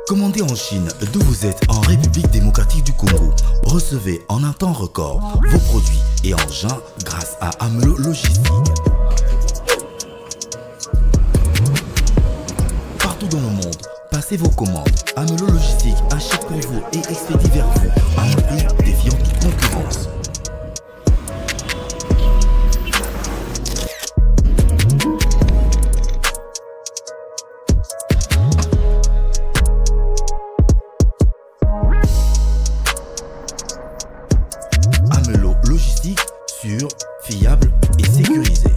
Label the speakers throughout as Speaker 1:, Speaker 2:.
Speaker 1: Commandez en Chine, d'où vous êtes en République démocratique du Congo. Recevez en un temps record vos produits et engins grâce à Amelo Logistique. Partout dans le monde, passez vos commandes. Amelo Logistique achète pour vous et expédie vers vous à un prix défiant toute concurrence. Amelo Logistique, sûr, fiable et sécurisé.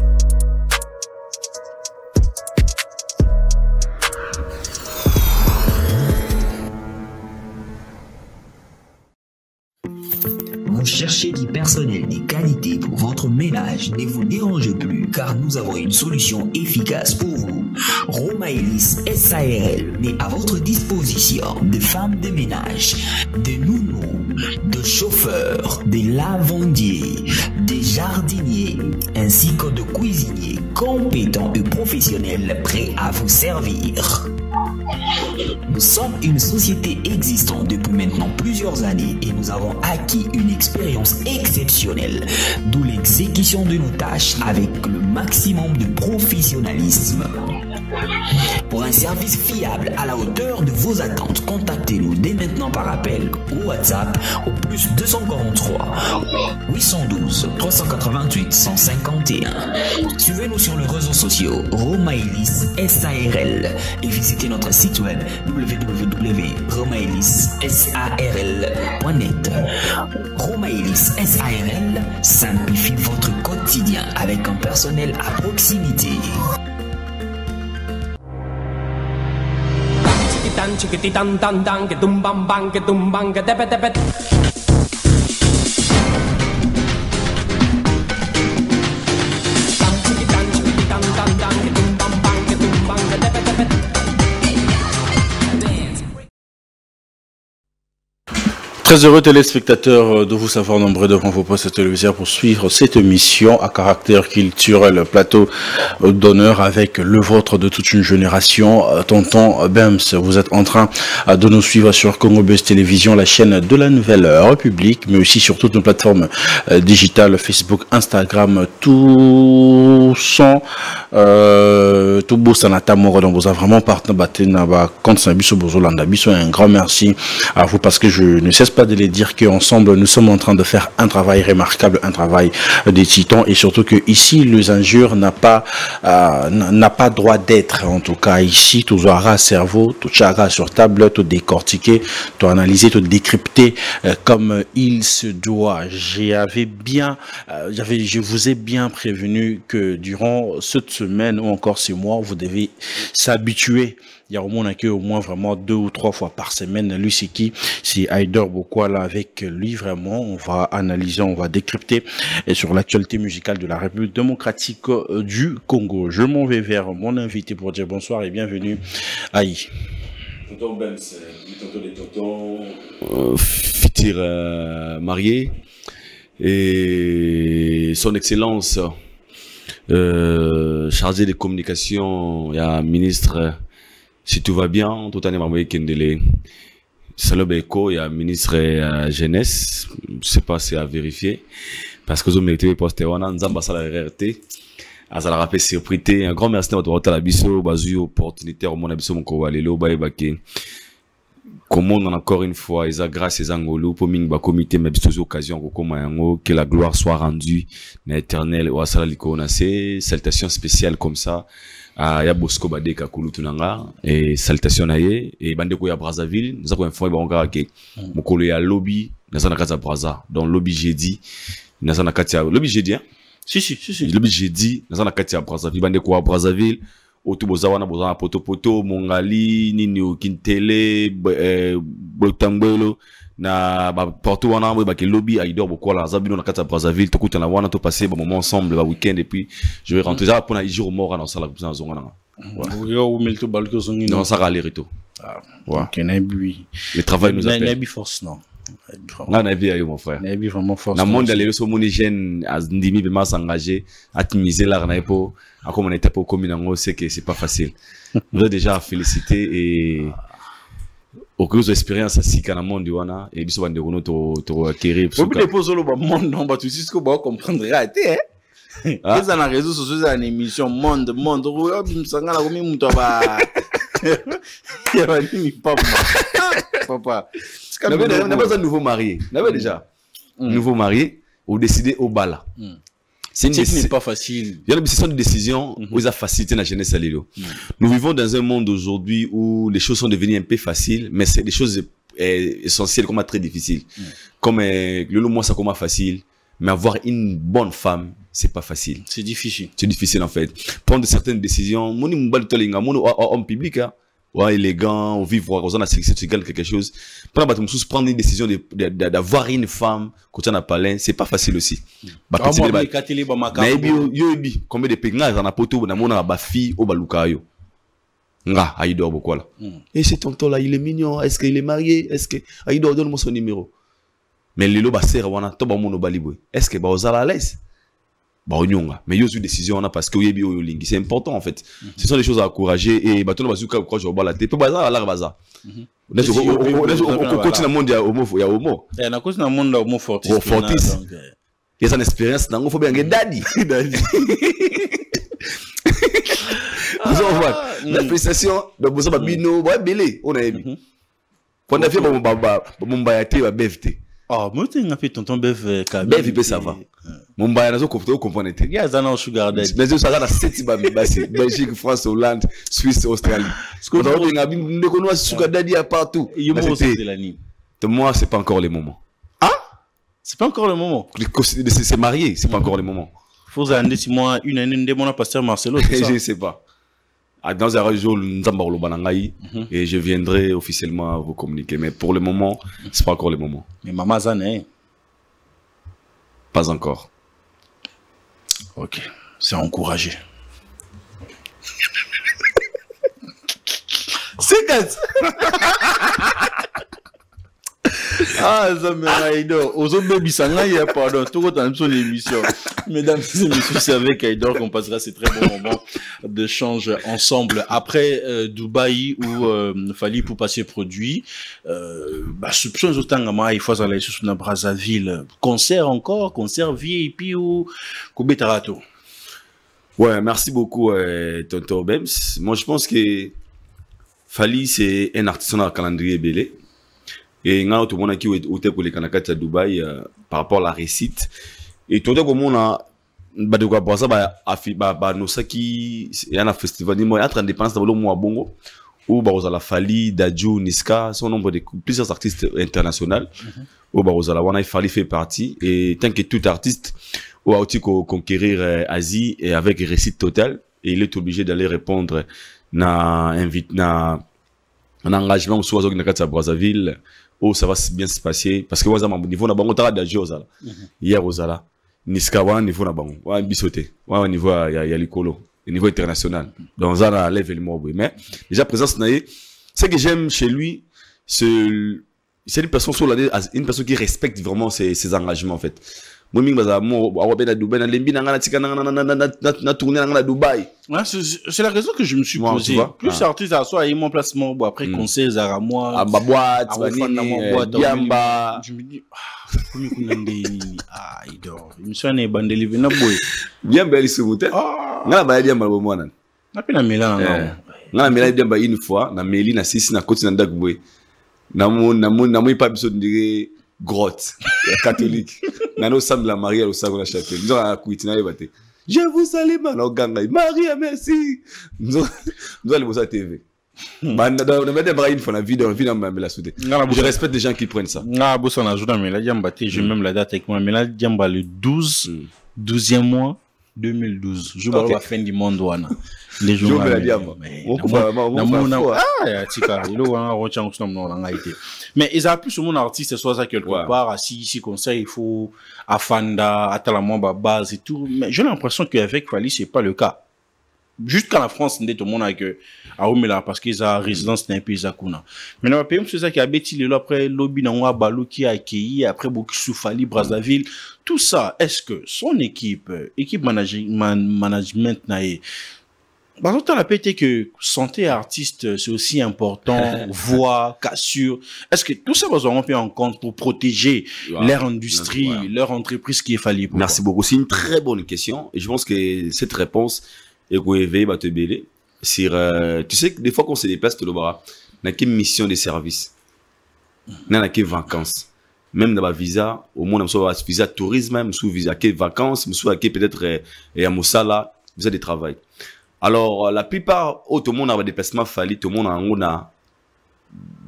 Speaker 2: Vous cherchez du personnel de qualité pour votre ménage, ne vous dérangez plus car nous avons une solution efficace pour vous. Romaelis SARL met à votre disposition des femmes de ménage, des nounous, des chauffeurs, des lavandiers, des jardiniers, ainsi que de cuisiniers compétents et professionnels prêts à vous servir. Nous sommes une société existante depuis maintenant plusieurs années et nous avons acquis une expérience exceptionnelle, d'où l'exécution de nos tâches avec le maximum de professionnalisme. Pour un service fiable à la hauteur de vos attentes, contactez-nous dès maintenant par appel ou WhatsApp au plus 243 812 388 151. Suivez-nous sur les réseaux sociaux Romaelis SARL et visitez notre site web www.romaelissarl.net. Romaelis SARL simplifie votre quotidien avec un personnel à proximité.
Speaker 3: Chiquititan tan tan que tumban bang que tumban que tepe tepe.
Speaker 4: Très heureux téléspectateurs de vous savoir nombreux devant vos postes téléviseurs pour suivre cette émission à caractère culturel, plateau d'honneur avec le vôtre de toute une génération, Tonton Bems. Vous êtes en train de nous suivre sur Congo Buzz Télévision, la chaîne de la Nouvelle République, mais aussi sur toutes nos plateformes digitales, Facebook, Instagram, tout son, tout beau sanata moro, donc vous avez vraiment participé à compte Nabiso Bozolanda Biso. Un grand merci à vous parce que je ne cesse pas de les dire qu'ensemble nous sommes en train de faire un travail remarquable, un travail des titans, et surtout que ici les injures n'a pas droit d'être. En tout cas ici tout aura cerveau, tout chara sur table, tout décortiquer, tout analyser, tout décrypter comme il se doit. Je vous ai bien prévenu que durant cette semaine ou encore ces mois vous devez s'habituer. Il y a au moins vraiment 2 ou 3 fois par semaine. Lui, c'est qui? C'est Haider Bokwala. Avec lui, vraiment, on va analyser, on va décrypter sur l'actualité musicale de la République démocratique du Congo. Je m'en vais vers mon invité pour dire bonsoir et bienvenue. Aïe.
Speaker 5: Tonton Bems, tonton des tontons, futur marié, et son excellence chargé de communication, il y a un ministre. Si tout va bien, tout année Mamoye Kendele, Salobeko, il y a ministre jeunesse, je sais pas si c'est à vérifier, parce que vous mettez posté on a un ambassade à RRT, à ça la rappel surprise, un grand merci à votre la biso, basu opportunité au monde biso mon kovalelo baebake. Comment on encore une fois, ils a grâce à Angolo pour ming ba comité mais biso occasion que la gloire soit rendue l'éternel ou à sala likona, c'est salutation spéciale comme ça. Ya Bosco Badeka Kulutunanga et salutation naye et bandeko ya Brazzaville nous avons informé banga que mokolo ya lobby nazana kati ya Brazza donc lobby jeudi nazana kati ya lobby jeudi hein si lobby jeudi nazana kati ya Brazzaville bandeko ya Brazzaville otuboza wana boza poto mongali nini okintele botangwelo na partout wana ba ke lobby Haider Bokwala zabino na kati ya Brazzaville to kutana wana to passer ba moment ensemble ba week-end et puis je vais rentrer ça pour na jour mort dans sala comme zonga nanga
Speaker 4: yo milto balko zongi
Speaker 5: non ça aller rito
Speaker 4: le travail nous appelle
Speaker 5: force non On a vu mon frère.
Speaker 4: On a vu vraiment fort.
Speaker 5: Dans le monde, les gens qui jeunes, Ndimi Bema s'engager, à miser là, à comme on était pour commune, c'est que c'est pas facile. Je voudrais déjà féliciter et aucune expérience à Sika dans le monde, et puis on va acquérir.
Speaker 4: Vous pouvez poser le monde, on va tout de suite comprendre. Les réseaux sociaux, c'est une émission monde, papa.
Speaker 5: On n'a pas un nouveau marié. On avait déjà nouveau marié ou décidé au bala.
Speaker 4: C'est n'est pas facile.
Speaker 5: Il y a une décision où ils ont facilité la jeunesse à l'îlot. Nous vivons dans un monde aujourd'hui où les choses sont devenues un peu faciles, mais c'est des choses essentielles comme très difficiles. Comme le moi ça comme facile, mais avoir une bonne femme, c'est pas facile.
Speaker 4: C'est difficile.
Speaker 5: C'est difficile en fait. Prendre certaines décisions, mon homme public, ouais, élégant, ou vivre dans la sélection quelque chose. Prendre une décision d'avoir une femme quand on a parlé, c'est pas facile aussi. Combien de pénales on a poto na mona ba fille au balukayo. Nga, Aïdor beaucoup là. Et c'est tonton là, il est mignon, est-ce qu'il est marié? Est-ce que Aïdor donne-moi son numéro? Mais lelo ba sera wana to ba mono balibwe. Est-ce que ba ozala à l'aise? Bah onyonga mais yo une décision on a parce que yebi oyo lingi c'est important en fait. Ce sont des choses à encourager et bah tout le bazuka quoi je bala te pe baza la baza. On continue monde ya homo ya homo.
Speaker 4: Et na continue monde homo fortis.
Speaker 5: Fortis. Il y a une expérience dans faut bien daddy. Vous en voyez l'appréciation de bozo babino ba belé on a aimé. Quand on a fait mon bayate ba bevte.
Speaker 4: Ah, moi, tu as fait tonton Bev.
Speaker 5: Bev, il peut savoir. Mon bail, on a compris. Il y a
Speaker 4: un sugar daddy.
Speaker 5: Mais je suis à 7 Belgique, France, Hollande, Suisse, Australie. On a sugar daddy partout. Moi, c'est pas encore le moment.
Speaker 4: Ah? C'est pas encore le moment.
Speaker 5: C'est marié, c'est pas encore le moment.
Speaker 4: Faut aller 6 mois, une année, de mon pasteur Marcelo.
Speaker 5: Je sais pas. Dans un réseau, et je viendrai officiellement vous communiquer. Mais pour le moment, c'est pas encore le moment.
Speaker 4: Mais maman Zané.
Speaker 5: Pas encore.
Speaker 4: Ok, c'est encouragé. C'est gaz. Ah, ça me Aïdor. Aux autres baby, ça n'a pas pardon. Tout le temps, l'émission. Mesdames et messieurs, c'est avec Aïdor qu'on passera ces très bons moments d'échange ensemble. Après Dubaï, où fallait pour passer produit, soupçon autant il faut aller sur la Brazzaville. Concert encore, concert VIP ou Koubetarato.
Speaker 5: Ouais, merci beaucoup, Tonton Bems. Moi, je pense que Fali, c'est un artiste dans le calendrier belé. Et tout le monde qui est pour les Kanakats à Dubaï par rapport à la réussite. Et tout le monde a Nosaki, il y a un festival, il y a un indépendance dans le mois Bongo, où la Fali, Dadju, Niska, son nombre de plusieurs artistes internationaux, où la Fali fait partie. Et tant que tout artiste a aussi conquérir Asie et avec réussite totale, et il est obligé d'aller répondre à un engagement soit à Brazzaville. Oh, ça va bien se passer parce que moi, au niveau na bango tara d'agir hier aux ala Niska wa niveau na bango wa bisoté wa niveau ya likolo au niveau international dans un level mobile mais déjà présence naé ce que j'aime chez lui c'est une personne une personne qui respecte vraiment ses engagements en fait. Moi
Speaker 4: c'est la raison que je me suis posé. Plus artiste à soi et mon placement après conseil à moi
Speaker 5: à ma boîte Yamba
Speaker 4: je me dis il dort il me soigne bandeli na boy
Speaker 5: bien belle ce moteur ngala ba Yamba bo mwana
Speaker 4: na pena Milan
Speaker 5: ngala Milan Yamba une fois na Meli na 6 na côté na ndak boy na mo pas biso dire grotte catholique nano semble la Marie au salon de la chapelle nous a quitté na yebate je vous salue mano ganga Marie merci nous allons voir TV banda on met des brailles pour la vidéo mais la soudé je respecte les gens qui prennent ça
Speaker 4: na bossa na journée mais la Yamba j'ai même la date avec moi mais la Yamba le 12e mois 2012 je vois la fin du monde wana les jours mais ils ont plus mon artiste soit ça quelque part assis ici comme ça il faut afanda atalamon base et tout mais j'ai l'impression qu'avec Fali c'est pas le cas jusqu'à la France, tout le monde a que à parce qu'ils ont résidence dans un pays zakuna. Mais dans le pays, c'est ça qui a bêti le après lobby dans Balou qui a accueilli après beaucoup Soufali, Brazzaville, tout ça. Est-ce que son équipe management naïe par exemple, on a pété que santé artiste, c'est aussi important, voix, cassure. Est-ce que tout ça, vous aurez pris en compte pour protéger leur industrie, leur entreprise qui est fallu?
Speaker 5: Merci beaucoup. C'est une très bonne question. Et je pense que cette réponse, est va te bêler. Tu sais que des fois, quand on se déplace, on a qu'une mission de service. On a qu'une vacances. Même dans la visa, au moins, on a un visa tourisme, même sous visa vacances, peut-être, et à Moussala, visa de travail. Alors, la plupart, tout le monde a un déplacement fallu, tout le monde a une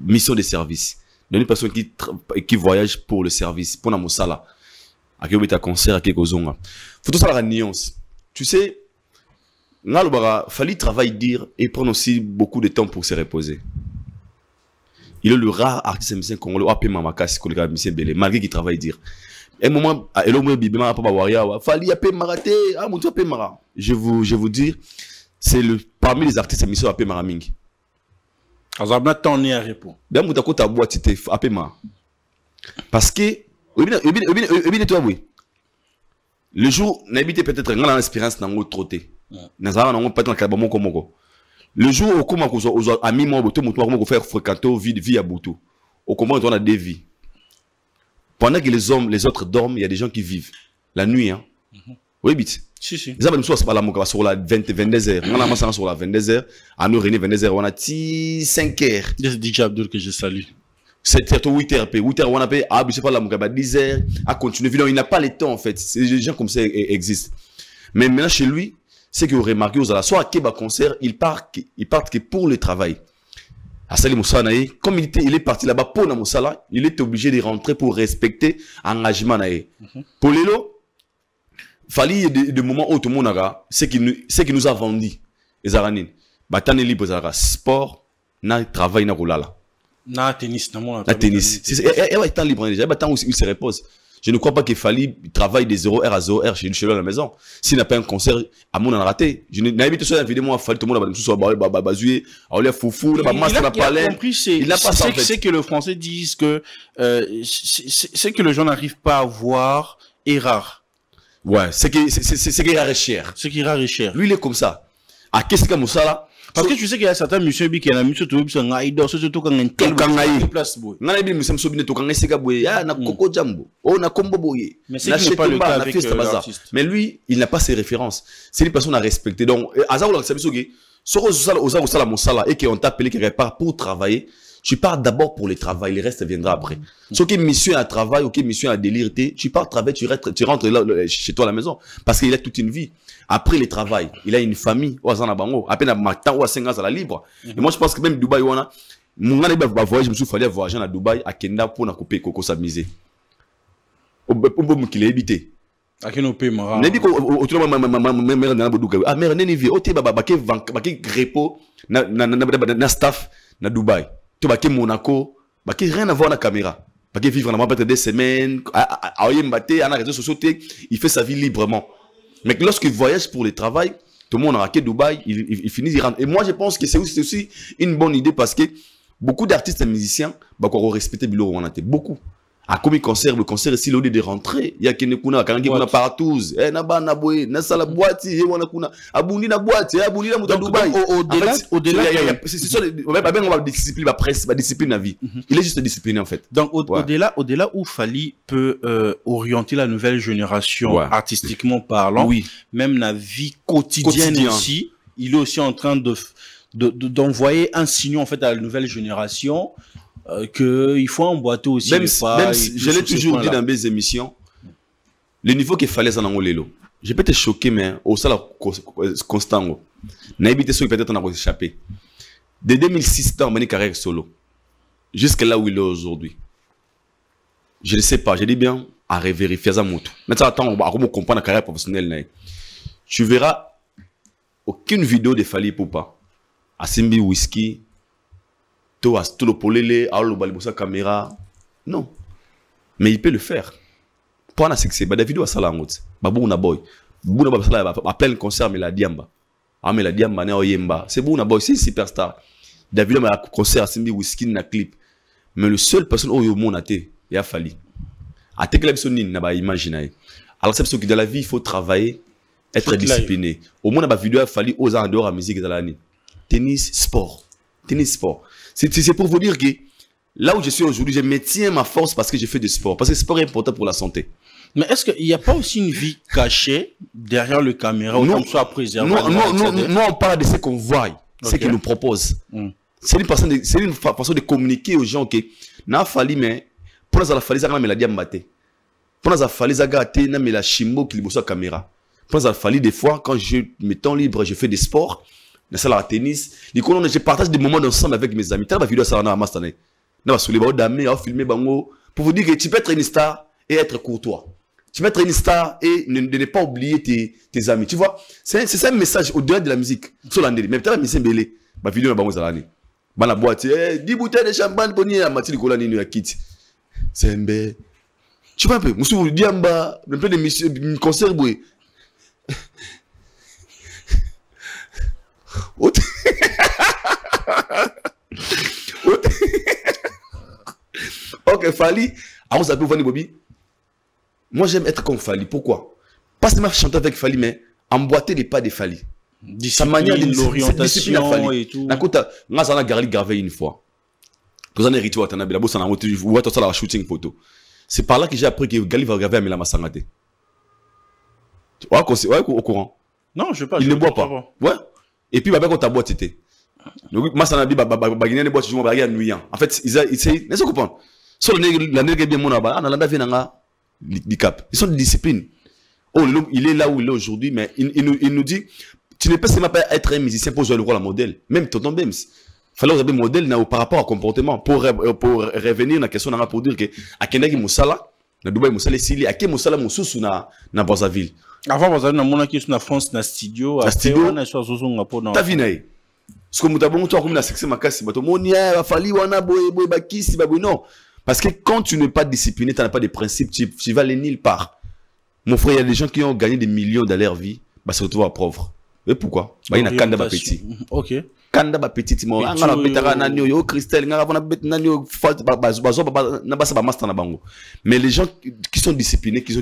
Speaker 5: mission de service. Donc, une personne qui voyage pour le service, pour la Moussala, à qui un concert, à qui kozonga. Faut tout ça la nuance. Tu sais, Fali travaille dire et prendre aussi beaucoup de temps pour se reposer. Il est le rare artiste musicien congolais, appelé Mamakas, malgré qu'il travaille dire. Un moment, Fali a maraté, ah mon Dieu, mara. Je vous dis, c'est parmi les artistes musiciens appelé Maraming.
Speaker 4: Azabna t'en est à répondre.
Speaker 5: Bien, mon d'accord, ta boîte, c'était appelé Mara. Parce que, le jour, n'habitez peut-être une grande expérience dans notre trotté. Le jour où on a mis mon bouton, on faire fréquenter vie à bouton. Au comment on a des vies. Pendant que les autres dorment, il y a des gens qui vivent. La nuit, hein. Oui, bit.
Speaker 4: Si, si.
Speaker 5: Les amis, sur la 22h. On a massé sur la 22h. À nous, René, 22h, on a 5 heures.
Speaker 4: C'est DJ Abdul que je salue.
Speaker 5: 7h, 8h, 8h, on a payé. Ah, je sais pas, la mouka, 10h. À continuer. Il n'a pas le temps, en fait. Des gens comme ça existent. Mais maintenant, chez lui, c'est que vous remarquez, soit à Keba concert, il part que pour le travail. À Sali Moussala, comme il est parti là-bas pour la Moussala, il est obligé de rentrer pour respecter l'engagement. Pour Lélo, Fali de moment où tout le monde a, c'est qu'il nous a vendu. Les Aranines. Batane libre, sport, na travail, na roulala.
Speaker 4: Na tennis, na
Speaker 5: tennis. Et ouais, temps libre déjà. Batane où il se repose. Je ne crois pas qu'il fallait travailler de 0h à 0h chez lui à la maison. S'il n'a pas un concert, à mon en raté. Je n'ai pas sur évidemment à faire tout le monde a basé, à aller foufou, il
Speaker 4: a compris, c'est que le français disent que c'est que les gens n'arrivent pas à voir est rare.
Speaker 5: Ouais, c'est que rare est cher.
Speaker 4: C'est qui rare est cher.
Speaker 5: Lui il est comme ça. À qu'est-ce que Moussala?
Speaker 4: Parce que tu sais qu'il y a certains monsieur qui ont mis sur tout surtout quand un tel place boy.
Speaker 5: Na bi monsieur sobine to kan esika boy ah na koko jambo. Oh na kombo boy.
Speaker 4: Mais c'est pas le cas avec l'artiste.
Speaker 5: Mais lui, il n'a pas ses références. C'est une personne à respecter. Donc azaro la sabisoge, soro osala Moussala et qui on t'a appelé quelque part pour travailler. Tu pars d'abord pour le travail, le reste viendra après. Ce qui est mission à travail ou qui est mission à délire, tu pars travailler, tu rentres là, chez toi à la maison. Parce qu'il a toute une vie. Après le travail, il a une famille. À peine à matin ou à 5 ans à la libre. Et moi, je pense que même Dubaï, mon voyage, je me suis fallu voyager à Dubaï, à Kenda, pour couper Coco Sabmisé. Au bon qu'il est habité.
Speaker 4: À quel pays, Mara?
Speaker 5: N'est-ce pas que mère n'a pas de ah, mère n'est pas de repo, na staff, na Dubaï. Tu vas Monaco, rien à voir la caméra. Parce vivre dans peut-être des semaines, à réseaux sociaux, il fait sa vie librement. Mais lorsqu'il voyage pour le travail, tout le monde a raqué Dubaï, il finit, il rentre. Et moi, je pense que c'est aussi une bonne idée parce que beaucoup d'artistes et musiciens, ont respecté Bilo Rwanda. Beaucoup. À comme le concert ici, l'idée de rentrer, il y a qui ne kuna, quand il y a partout, naba na boy, na sala boîte, et wana kuna, abundi na boîte, abundi na muta Dubaï. Au-delà, c'est ça, on va discipliner la presse, la discipline la vie. Il est juste discipliné en fait.
Speaker 4: Donc au-delà où Fali peut orienter la nouvelle génération artistiquement parlant, même la vie quotidienne aussi, il est aussi en train d'envoyer un signal en fait à la nouvelle génération. Qu'il faut emboîter aussi
Speaker 5: même je l'ai toujours dit dans mes émissions, le niveau qu'il fallait en Angolelo. Je peux te choquer, mais au salaire constant, n'a évité ce qui peut-être on a échappé. De 2006, dans une carrière solo, jusqu'à là où il est aujourd'hui. Je ne sais pas, je dis bien à revérifier ça. Maintenant, attends, on va comprendre la carrière professionnelle. Tu verras aucune vidéo de Fali Poupa. À Simbi Whisky. Tout le polélé, à caméra. Non. Mais il peut le faire. Pour c'est que c'est David à Salangot. Babou na boy. Bouna à plein concert mais la diamba. Ah, mais la diamane oyemba. C'est bon, on a aussi superstar. David a un concert à Simbi Whisky na clip. Mais le seul personne où il y a été, il a fallu. À tes clubs sonines, n'a pas imaginé. Alors c'est parce que dans la vie, il faut travailler, être discipliné. Au moins, on a pas vidéo, il a fallu aux en dehors à la musique dans l'année. Tennis, sport. Tennis, sport. C'est pour vous dire que là où je suis aujourd'hui, je maintiens ma force parce que j'ai fait du sport. Parce que le sport est important pour la santé.
Speaker 4: Mais est-ce qu'il n'y a pas aussi une vie cachée derrière le caméra où on soit préservé?
Speaker 5: Non, on parle de ce qu'on voit, ce qu'ils nous proposent. C'est une façon de communiquer aux gens que n'a fallu mais pour nous la fallu ça mais la diambaté. Pour nous la fallu ça gâter na mais la chimbo qui bosse caméra. Pour nous la fallu des fois quand je me temps libre, je fais des sports, de salle à tennis, je partage des moments ensemble avec mes amis. T'as la vidéo ça na mastane. Na sur les bords d'amener à filmer bango pour vous dire que tu peux être une star et être courtois. Tu peux être une star et ne pas oublier tes amis. Tu vois, c'est ça un message au-delà de la musique. Sur l'année, même t'as mis Sembélé, ma vidéo na bango zalani. Dans la boîte, 10 bouteilles de champagne pour nier à Mathilde Colani nous a quitté. C'est un bé. Tu vois un peu, Moussou vous dit en bas, un peu de concert boué. Ok, Fali. Alors, vous avez vu Bobby? Moi, j'aime être comme Fali. Pourquoi? Pas seulement chanter avec Fali, mais emboîter les pas de Fali. Sa manière de
Speaker 4: l'orientation et tout.
Speaker 5: Nakota, nga zana Garli Garvey une fois. Vous en héritiez à Tanabe, la bosse en a monté, vous voyez la shooting photo. C'est par là que j'ai appris que Garli Garvey a mis la massangate. Ouais, au courant.
Speaker 4: Non, je ne pas.
Speaker 5: Il ne boit pas. Ouais. Et puis, quand ta boîte était. Donc, Massanabi, bagine les boîtes, je m'en vais nuyant. En fait, ils essayent, ne se comprendre. Sur la nègre bien mon abat, on a la vie du cap. Ils sont de discipline. Oh, il est là où il est aujourd'hui, mais il nous dit, tu ne peux seulement pas être un musicien pour jouer le rôle à modèle. Même Tonton Bems. Il fallait avoir un modèle par rapport au comportement. Pour revenir à la question, pour dire que à Kendaki Moussala, na Dubaï Moussala Sili, à Ké Moussala Moussou na Brazzaville.
Speaker 4: Avant Brazzaville, on a qui na France na studio.
Speaker 5: Na studio. T'as vu naï. Ce que Moutabon, toi, comme la sexe makasi, bato monia, fali wana boy bakisi baboy non. Parce que quand tu n'es pas discipliné, tu n'as pas de principes, tu vas aller nulle part. Mon frère, il y a des gens qui ont gagné des millions dans leur vie, bah se retrouvent à pauvres. Et pourquoi? Bah il y a Kanda Bapeti.
Speaker 4: Ok.
Speaker 5: Kanda Bapeti, moi, on a betara nanyo yo Christelle, on a bet nanyo faute bazo na basa ba master na bango. Mais les gens qui sont disciplinés, qui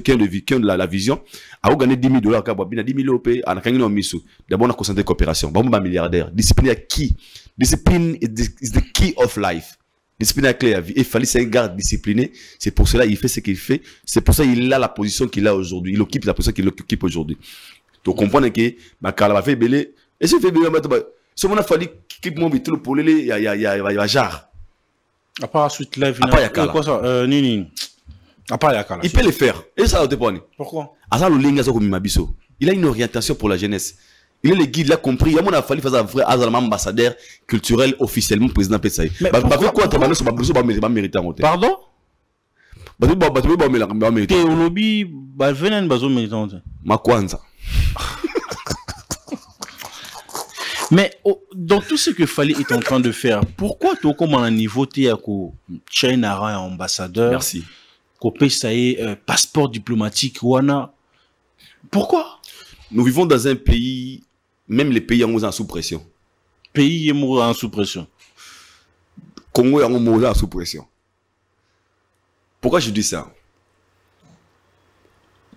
Speaker 5: ont la vision, a gagné 10 000 $, ka ba bina 10 000 op, ana kangino misu. D'abord on a concentré coopération. Ba ba milliardaire. Discipline à qui? Discipline is the key of life. Discipline à clé à vie. Il fallait c'est un gars discipliné. C'est pour cela qu'il fait ce qu'il fait. C'est pour ça qu'il a la position qu'il a aujourd'hui. Il occupe la position qu'il occupe aujourd'hui. Donc comprendre que ma Carla va faire belé. Et si fait belé, ce qu'on a fallu qu'il mon vitre pour les il y a jar.
Speaker 4: À part suite live.
Speaker 5: À part Yakala.
Speaker 4: Quoi ça? Nini. À part Yakala.
Speaker 5: Il peut le faire. Et ça te pone.
Speaker 4: Pourquoi?
Speaker 5: Asa le linga comme Mabiso. Il a une orientation pour la jeunesse. Il est le guide, il a compris. Il a fallu faire un vrai ambassadeur culturel officiellement président Pessaï. Mais pourquoi tu as pas mérité en
Speaker 4: pardon? Théologie, venez bazo méritant.
Speaker 5: Ma kwanza.
Speaker 4: Mais dans tout ce que Fali est en train de faire, pourquoi tu comme un niveau tu as China ambassadeur?
Speaker 5: Merci.
Speaker 4: Kopé ça est passeport diplomatique wana. Pourquoi?
Speaker 5: Nous vivons dans un pays, même les pays en sous pression.
Speaker 4: Pays en sous pression.
Speaker 5: Congo est en sous pression. Pourquoi je dis ça?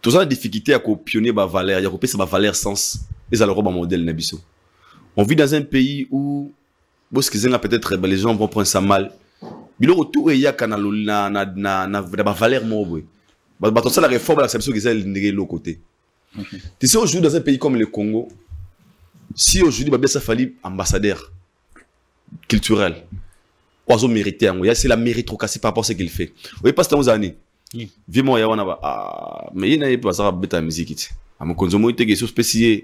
Speaker 5: Tout ça la difficulté à pionnier ma valeur, il y a copier ça ma valeur sens et ça le robe modèle nabiso. On vit dans un pays où peut-être les gens vont prendre ça mal. Mais le retour il y a canal na valeur mobile. Bah ça la réforme la perception qu'ils ont de l'autre côté. Tu sais aujourd'hui dans un pays comme le Congo, si aujourd'hui bah ça fallait ambassadeur culturel, oiseau mérité, c'est la méritocratie par rapport à ce qu'il fait. Vous voyez pas c'est aux années. Vivement ya wana ba mais il n'a pas ça beta musique. À mon consommé te question spécial.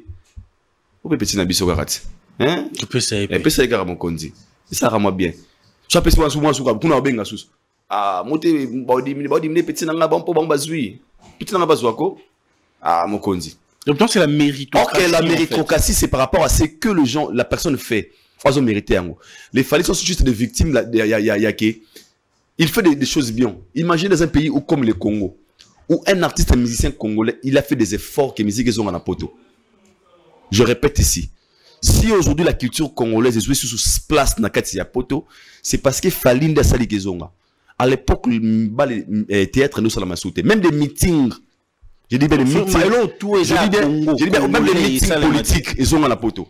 Speaker 5: Au petit na biso karate. Hein?
Speaker 4: Tu peux ça.
Speaker 5: Et puis ça est mon condi. Ça rend moi bien. Tu as pesé moi sur kuna benga sous. Monter body petit na ngaba mpo bamba zui. Petit na ngaba zwako. Mon condi.
Speaker 4: Donc c'est la méritocratie.
Speaker 5: OK, la méritocratie c'est par rapport à ce que la personne fait. Oiseau mérité en. Les fallis sont juste des victimes il fait des choses bien. Imaginez dans un pays où, comme le Congo, où un artiste, un musicien congolais, il a fait des efforts que les musiques ont en apoto. Je répète ici. Si aujourd'hui la culture congolaise est sous place dans le poto, c'est parce que Falinda Sali Gezonga. À l'époque, le théâtre nous sommes sauté. Même des meetings. Je dis bien des meetings. Je dis bien même des meetings politiques, ils sont dans la poto.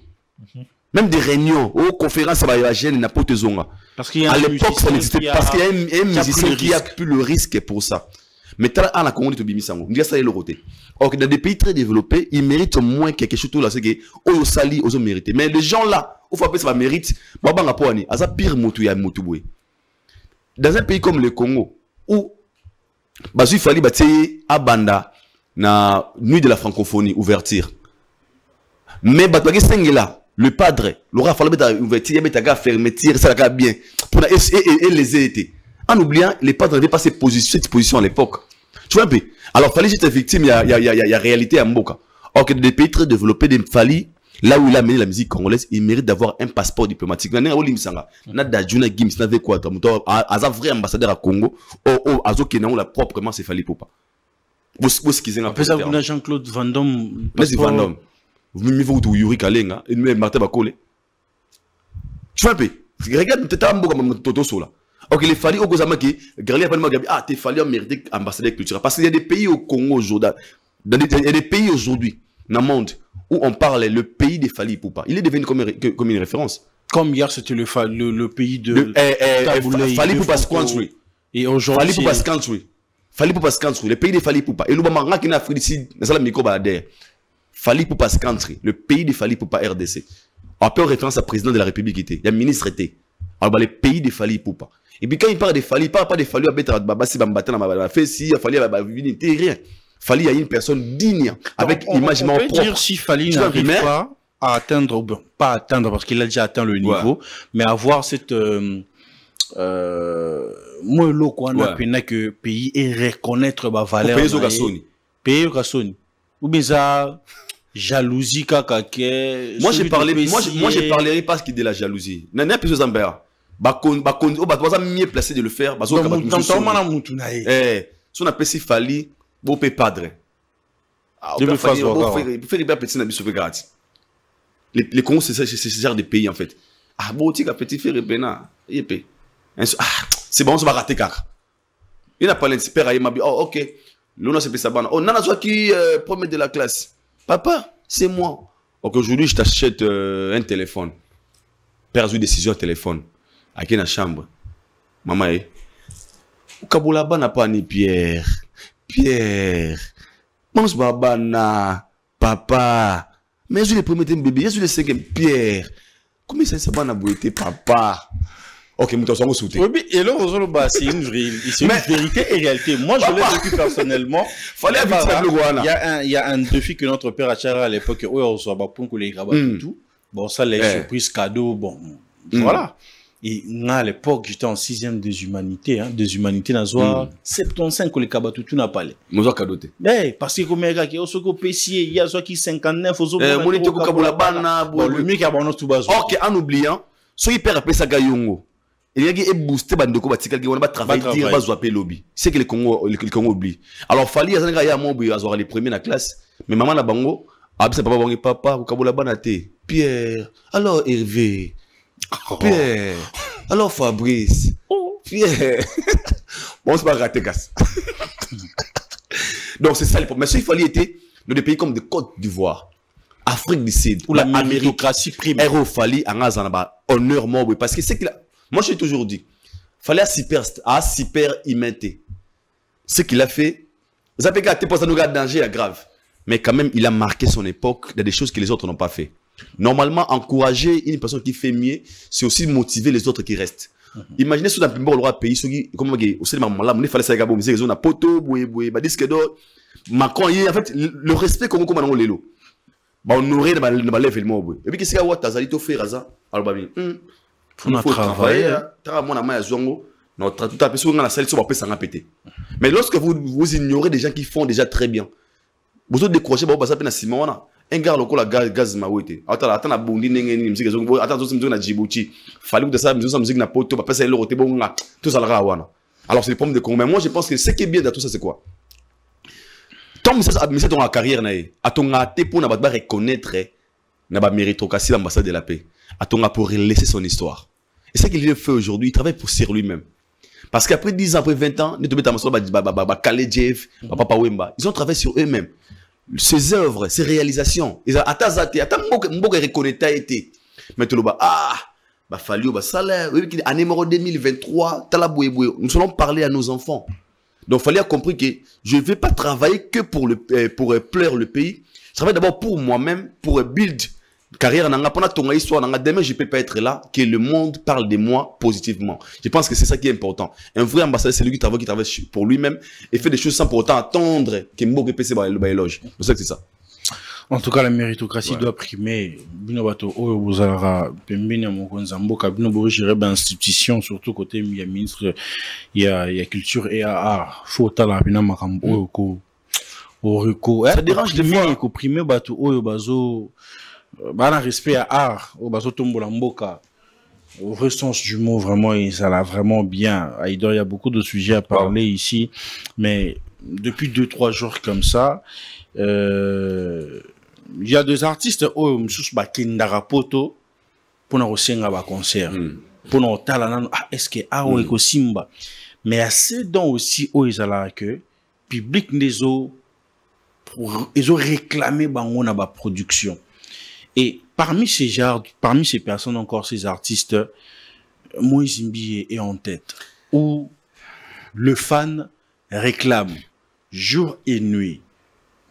Speaker 5: Même des réunions, aux conférences à la gêne, n'importe zonga. À l'époque, ça n'existait pas. Parce qu'il y a un musicien qui a plus le risque pour ça. Mais tant à la Congo, tu bimis ça. On dit ça est le côté. Or, dans des pays très développés, ils méritent au moins quelque chose là. C'est que, oh, sali, ils ont mérité. Mais les gens là, au faut appeler ça mérite. Baba n'a pas ani. Asa pire motu ya motu. Dans un pays comme le Congo, où, il fallait bâtir à Banda, na nuit de la francophonie, ouverture. Mais, là, le padre, l'aura fallu mettre ouverture, mettre à fermeture, ça va bien. Pour et les été. En oubliant, les padres n'avaient pas cette position à l'époque. Tu vois un peu? Alors, fallait juste être victime, il y a réalité à Mboka. Or que des pays très développés, des Fali, là où il a mené la musique congolaise, il mérite d'avoir un passeport diplomatique. Il y a un vrai ambassadeur à Congo, la proprement, c'est Fali Poupa.
Speaker 4: Après ça, vous avez Jean-Claude Van Damme.
Speaker 5: Van Damme. Vous m'avez vu Yuri Kalenga, et même Martin Bakole. Tu vois un peu? Regarde, tu as un peu Toto Sola. Ok, les Fali au Gozama qui, Grali a pas de ah, t'es Fali en mérité ambassadeur culturel. Parce qu'il y a des pays au Congo aujourd'hui, il y a des pays aujourd'hui, dans le monde, où on parle le pays des Fali Poupa. Il est devenu comme une référence.
Speaker 4: Comme hier, c'était le pays de
Speaker 5: Fali Poupa's country.
Speaker 4: Et aujourd'hui,
Speaker 5: Fali Poupa's country. Fali Poupa's country, le pays des Fali Poupa. Et nous, on a une Afrique ici, dans la micro-balader. Fali Poupa's country, le pays des Fali Poupa RDC. On peut référence à président de la République, il y a ministre était. Alors, le pays des Fali Poupa. Et puis quand il parle de Fali, il ne parle pas de Fali à Beta Babassi Bambata dans ma fait si Fali à Babavini, rien. Fali a une personne digne, avec imagement propre.
Speaker 4: On peut dire si Fali n'arrive pas à atteindre, bon, pas atteindre parce qu'il a déjà atteint le niveau, mais avoir cette moi l'eau qu'on a peine que pays et reconnaître ma valeur.
Speaker 5: Pays au Gassoni.
Speaker 4: Pays au Gassoni. Ou bien ça jalousie kaka.
Speaker 5: Moi j'ai parlé parce qu'il y a de la jalousie. N'a plus aux ambers. Mieux placé de le faire. Si on appelle si Fali, vous pouvez padre. Les Congos, c'est ce genre de pays en fait. Ah, bon, tu as petit frère Bena. C'est bon, on va rater car. Il n'a pas l'inspire à Yemabi. Oh, ok. L'on a ce sabana. Oh, nana, toi qui premier de la classe. Papa, c'est moi. Donc aujourd'hui, je t'achète un téléphone. Perdu décision au téléphone. À qui dans la chambre? Maman, au Kaboulaba n'a pas ni Pierre. Pierre. Mange babana. Papa. Mais je l'ai promis un bébé. Je suis le cinquième. Pierre. Comment ça va n'a pas papa? Ok, mais tu as sauté.
Speaker 4: Oui, et là, c'est une vérité et réalité. Moi, je l'ai vécu personnellement.
Speaker 5: Fallait
Speaker 4: il y a un défi que notre père a tiré à l'époque. Oui, on soit pour que les grabats et tout. Bon, ça, les surprises, cadeaux, bon, voilà. Et à l'époque, j'étais en 6e des humanités, des humanités dans 75 que les kabatou tout n'a pas les.
Speaker 5: Nous avons cadoté.
Speaker 4: Mais parce que comme gars qui au soko PC, il y a soit qui 59 au soko.
Speaker 5: Monite ko kabulabana,
Speaker 4: le mieux qui a bon tout bas.
Speaker 5: OK, en oubliant, so hyper appelé ça gayongo. Il y a qui est boosté bandoko batikal qui on va travailler dire bas appeler lobby. C'est que les Congo oublie. Alors fallait azanga ya mo bi azora les premiers na classe, mais maman na bango, abisa papa ko kabulabana té. Pierre, alors Hervé. Pierre, alors Fabrice, Pierre. Bon, c'est pas raté, casse. Donc, c'est ça le problème. Mais il fallait être dans des pays comme de Côte d'Ivoire, Afrique du Sud,
Speaker 4: où la méritocratie prime.
Speaker 5: Il fallait un honneur mort. Parce que c'est qu'il a. Moi, je l'ai toujours dit. Il fallait à super imiter. Ce qu'il a fait, vous avez gâté pour ça nous garde danger, grave. Mais quand même, il a marqué son époque dans des choses que les autres n'ont pas fait. Normalement, encourager une personne qui fait mieux, c'est aussi motiver les autres qui restent. Imaginez si vous avez un pays, comme au Sénégal, il fallait savoir que vous avez poto, disque d'or. Macron, en fait, le respect qu'on a dans l'élo. On aurait dans lèvre le mot. Et puis, qu'est-ce qu'il y a tu as fait ça? Alors, il faut travailler. Tout à fait, on a la salle, on va s'en péter. Mais lorsque vous ignorez des gens qui font déjà très bien, vous autres décrochez, vous passez à Simon. Un gars local a gaz mawete. Attends la bondi n'engeni musique. Attends tout musique na Djibouti. Fallait que ça musique na poto. Pas ça le roté bon là. Tout ça la wana. Alors c'est le problème de Congo. Mais moi je pense que ce qui est bien dans tout ça c'est quoi? Tant que ça a ton carrière naé. A ton até pour na ba reconnaître n'a pas méritocratie l'ambassade de la paix. Atonga pour laisser son histoire. Et c'est ce qu'il fait aujourd'hui, il travaille pour sur lui-même. Parce qu'après 10 ans, après 20 ans, ils ont travaillé sur eux-mêmes. Ses œuvres, ses réalisations. Ils ont été. Maintenant, fallu salaire. En numéro 2023, nous allons parler à nos enfants. Donc, il fallait comprendre que je ne vais pas travailler que pour plaire le pays. Je travaille d'abord pour moi-même, pour build carrière. Demain, je ne peux pas être là, que le monde parle de moi positivement. Je pense que c'est ça qui est important. Un vrai ambassadeur, c'est lui qui travaille pour lui-même et fait des choses sans pour autant attendre que Mbogue PC éloge. Je sais que c'est ça.
Speaker 4: En tout cas, la méritocratie doit primer. Institution, surtout côté il y a ministre, il y a culture et art. Faut ça dérange les fois. Primer bateau oyo bazo, bana respect à art, au bazo tombola mboka. Au vrai sens du mot, vraiment, ça l'a vraiment bien. Il y a beaucoup de sujets à parler ici, mais depuis 2-3 jours comme ça, il y a des artistes qui ont pour nous un concert, pour nous est-ce que Simba, mais assez dans aussi que public ils ont réclamé la production. Et parmi ces personnes encore, ces artistes, Moïse Mbié est en tête, où le fan réclame jour et nuit,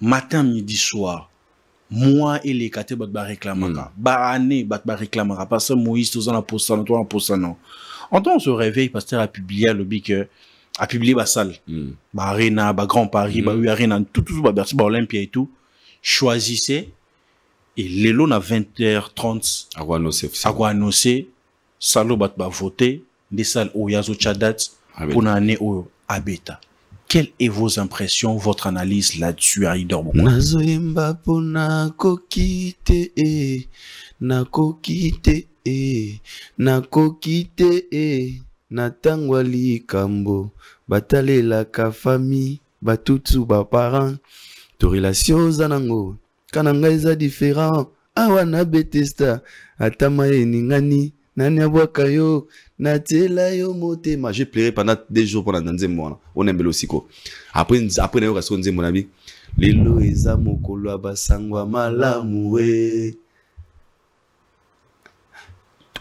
Speaker 4: matin, midi, soir. Moi et les catés bat réclamera. Année bat réclamera. Parce que Moïse, tout ça, toi, non. En temps, on se réveille, pasteur a publié le bic, a publié la salle. Arena, Grand Paris, Arena, tout, Bercy, Olympia et tout. Choisissez. Et les lots à 20h30. Agua annoncé. Salo bat voter. Des salles où yazo chadat. Pour l'année au Abeta. Quelles sont vos impressions, votre analyse là-dessus, Aïdor Boko?
Speaker 5: Nazoyemba pona kokite nakokite natangwali kambo batalela ka famille batutu ba parents to relation zanango kananga eza différent awana betesta atama eningani nani abwakayo natela yo motema. J'ai pleuré pendant des jours pendant Nzembo. On aime aussi quoi. Après nayo kaso Nzembo nabi lelo eza mokolo abasangwa malamu we.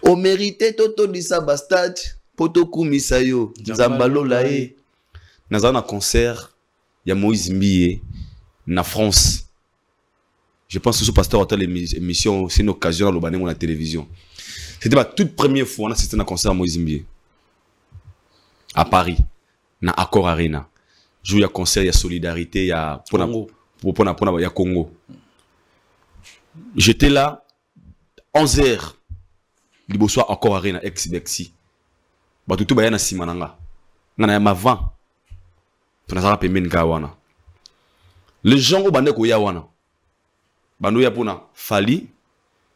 Speaker 5: O mérité toto disa bastard poto kumisa yo nzambalola e. Nazana concert ya Moïse Mbié na France. Je pense que ce pasteur a telle émission, c'est une occasion à l'obaner à la télévision. C'était ma toute première fois on a assisté à un concert à Moïse Mbié. À Paris, na Accor Arena. Il y a concert, il y a solidarité, il y a Congo. J'étais là 11h. Il y a Accor Arena ex-Bexi. Batutu bayana simananga. Nana ma 20. Tunazara pembeni kawana. Les gens au bande ko yawana. Bando ya pona Fali,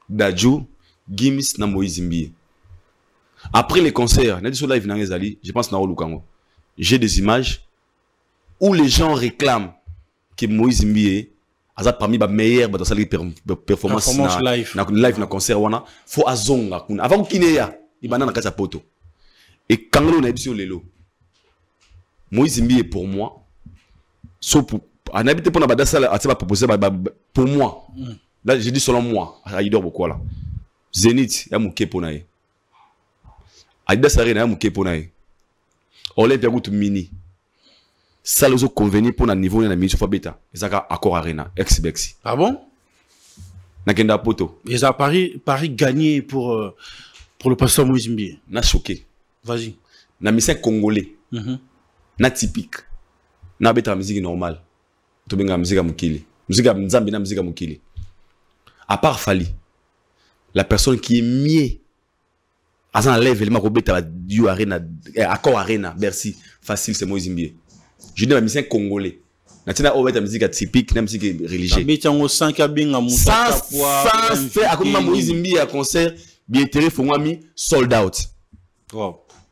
Speaker 5: Dadju, Gims na Moïse Mbié. Après les concerts, je pense que j'ai des images où les gens réclament que Moïse Mbié a parmi les meilleurs dans sa performance live na concert wana faut azonga avant kineya ibana na kasa poto. Et quand on a dit lelo Moïse Mbié pour moi on habite pour na salle a proposé pour moi. Là j'ai dit selon moi, Aïdor beaucoup là. Zénith ya muke ponaye. Adidas Arena ya muke ponaye. Olympia Gutu Mini. Ça les a convenu pour un niveau na mission Fabeta. Ezaka Accor Arena ex-Bexi.
Speaker 4: Ah bon?
Speaker 5: Nakenda poto.
Speaker 4: Ils ont Paris gagné pour le pasteur Moïse Mbié.
Speaker 5: Na choqué.
Speaker 4: Vas-y.
Speaker 5: Na mission congolais. Na typique. Na beta musique normale. To benga musique mukili. Musique nzambi na musique mukili. À part Fali. La personne qui est mieux à un level du Arena, Accor Arena, Bercy, facile, c'est Moïse Mbié. Je dis la musique congolais. La musique typique, la musique religieuse. Sans faire à Moïse Mbié à concert, bien terré, faut mis sold out.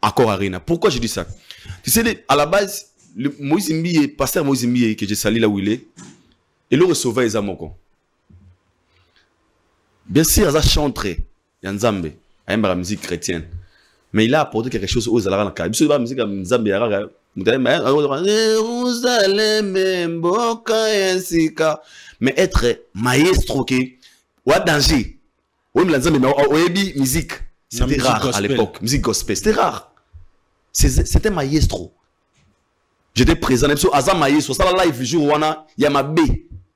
Speaker 5: Accor Arena. Pourquoi je dis ça? Tu sais, à la base, Moïse Mbié, pasteur Moïse Mbié, que j'ai sali là où il est, et le receveur les amokos. Bien sûr, il a chanté. Il y a Nzambe. Il y a la musique chrétienne. Mais il a apporté quelque chose aux Alara. Il y a la musique Nzambe. Mais être maestro, ou à danger. Oui, mais Nzambe, musique. C'était rare à l'époque. Musique gospel. C'était rare. C'était maestro. J'étais présent. Azam maestro. Ça, live, jour, il y a ma B.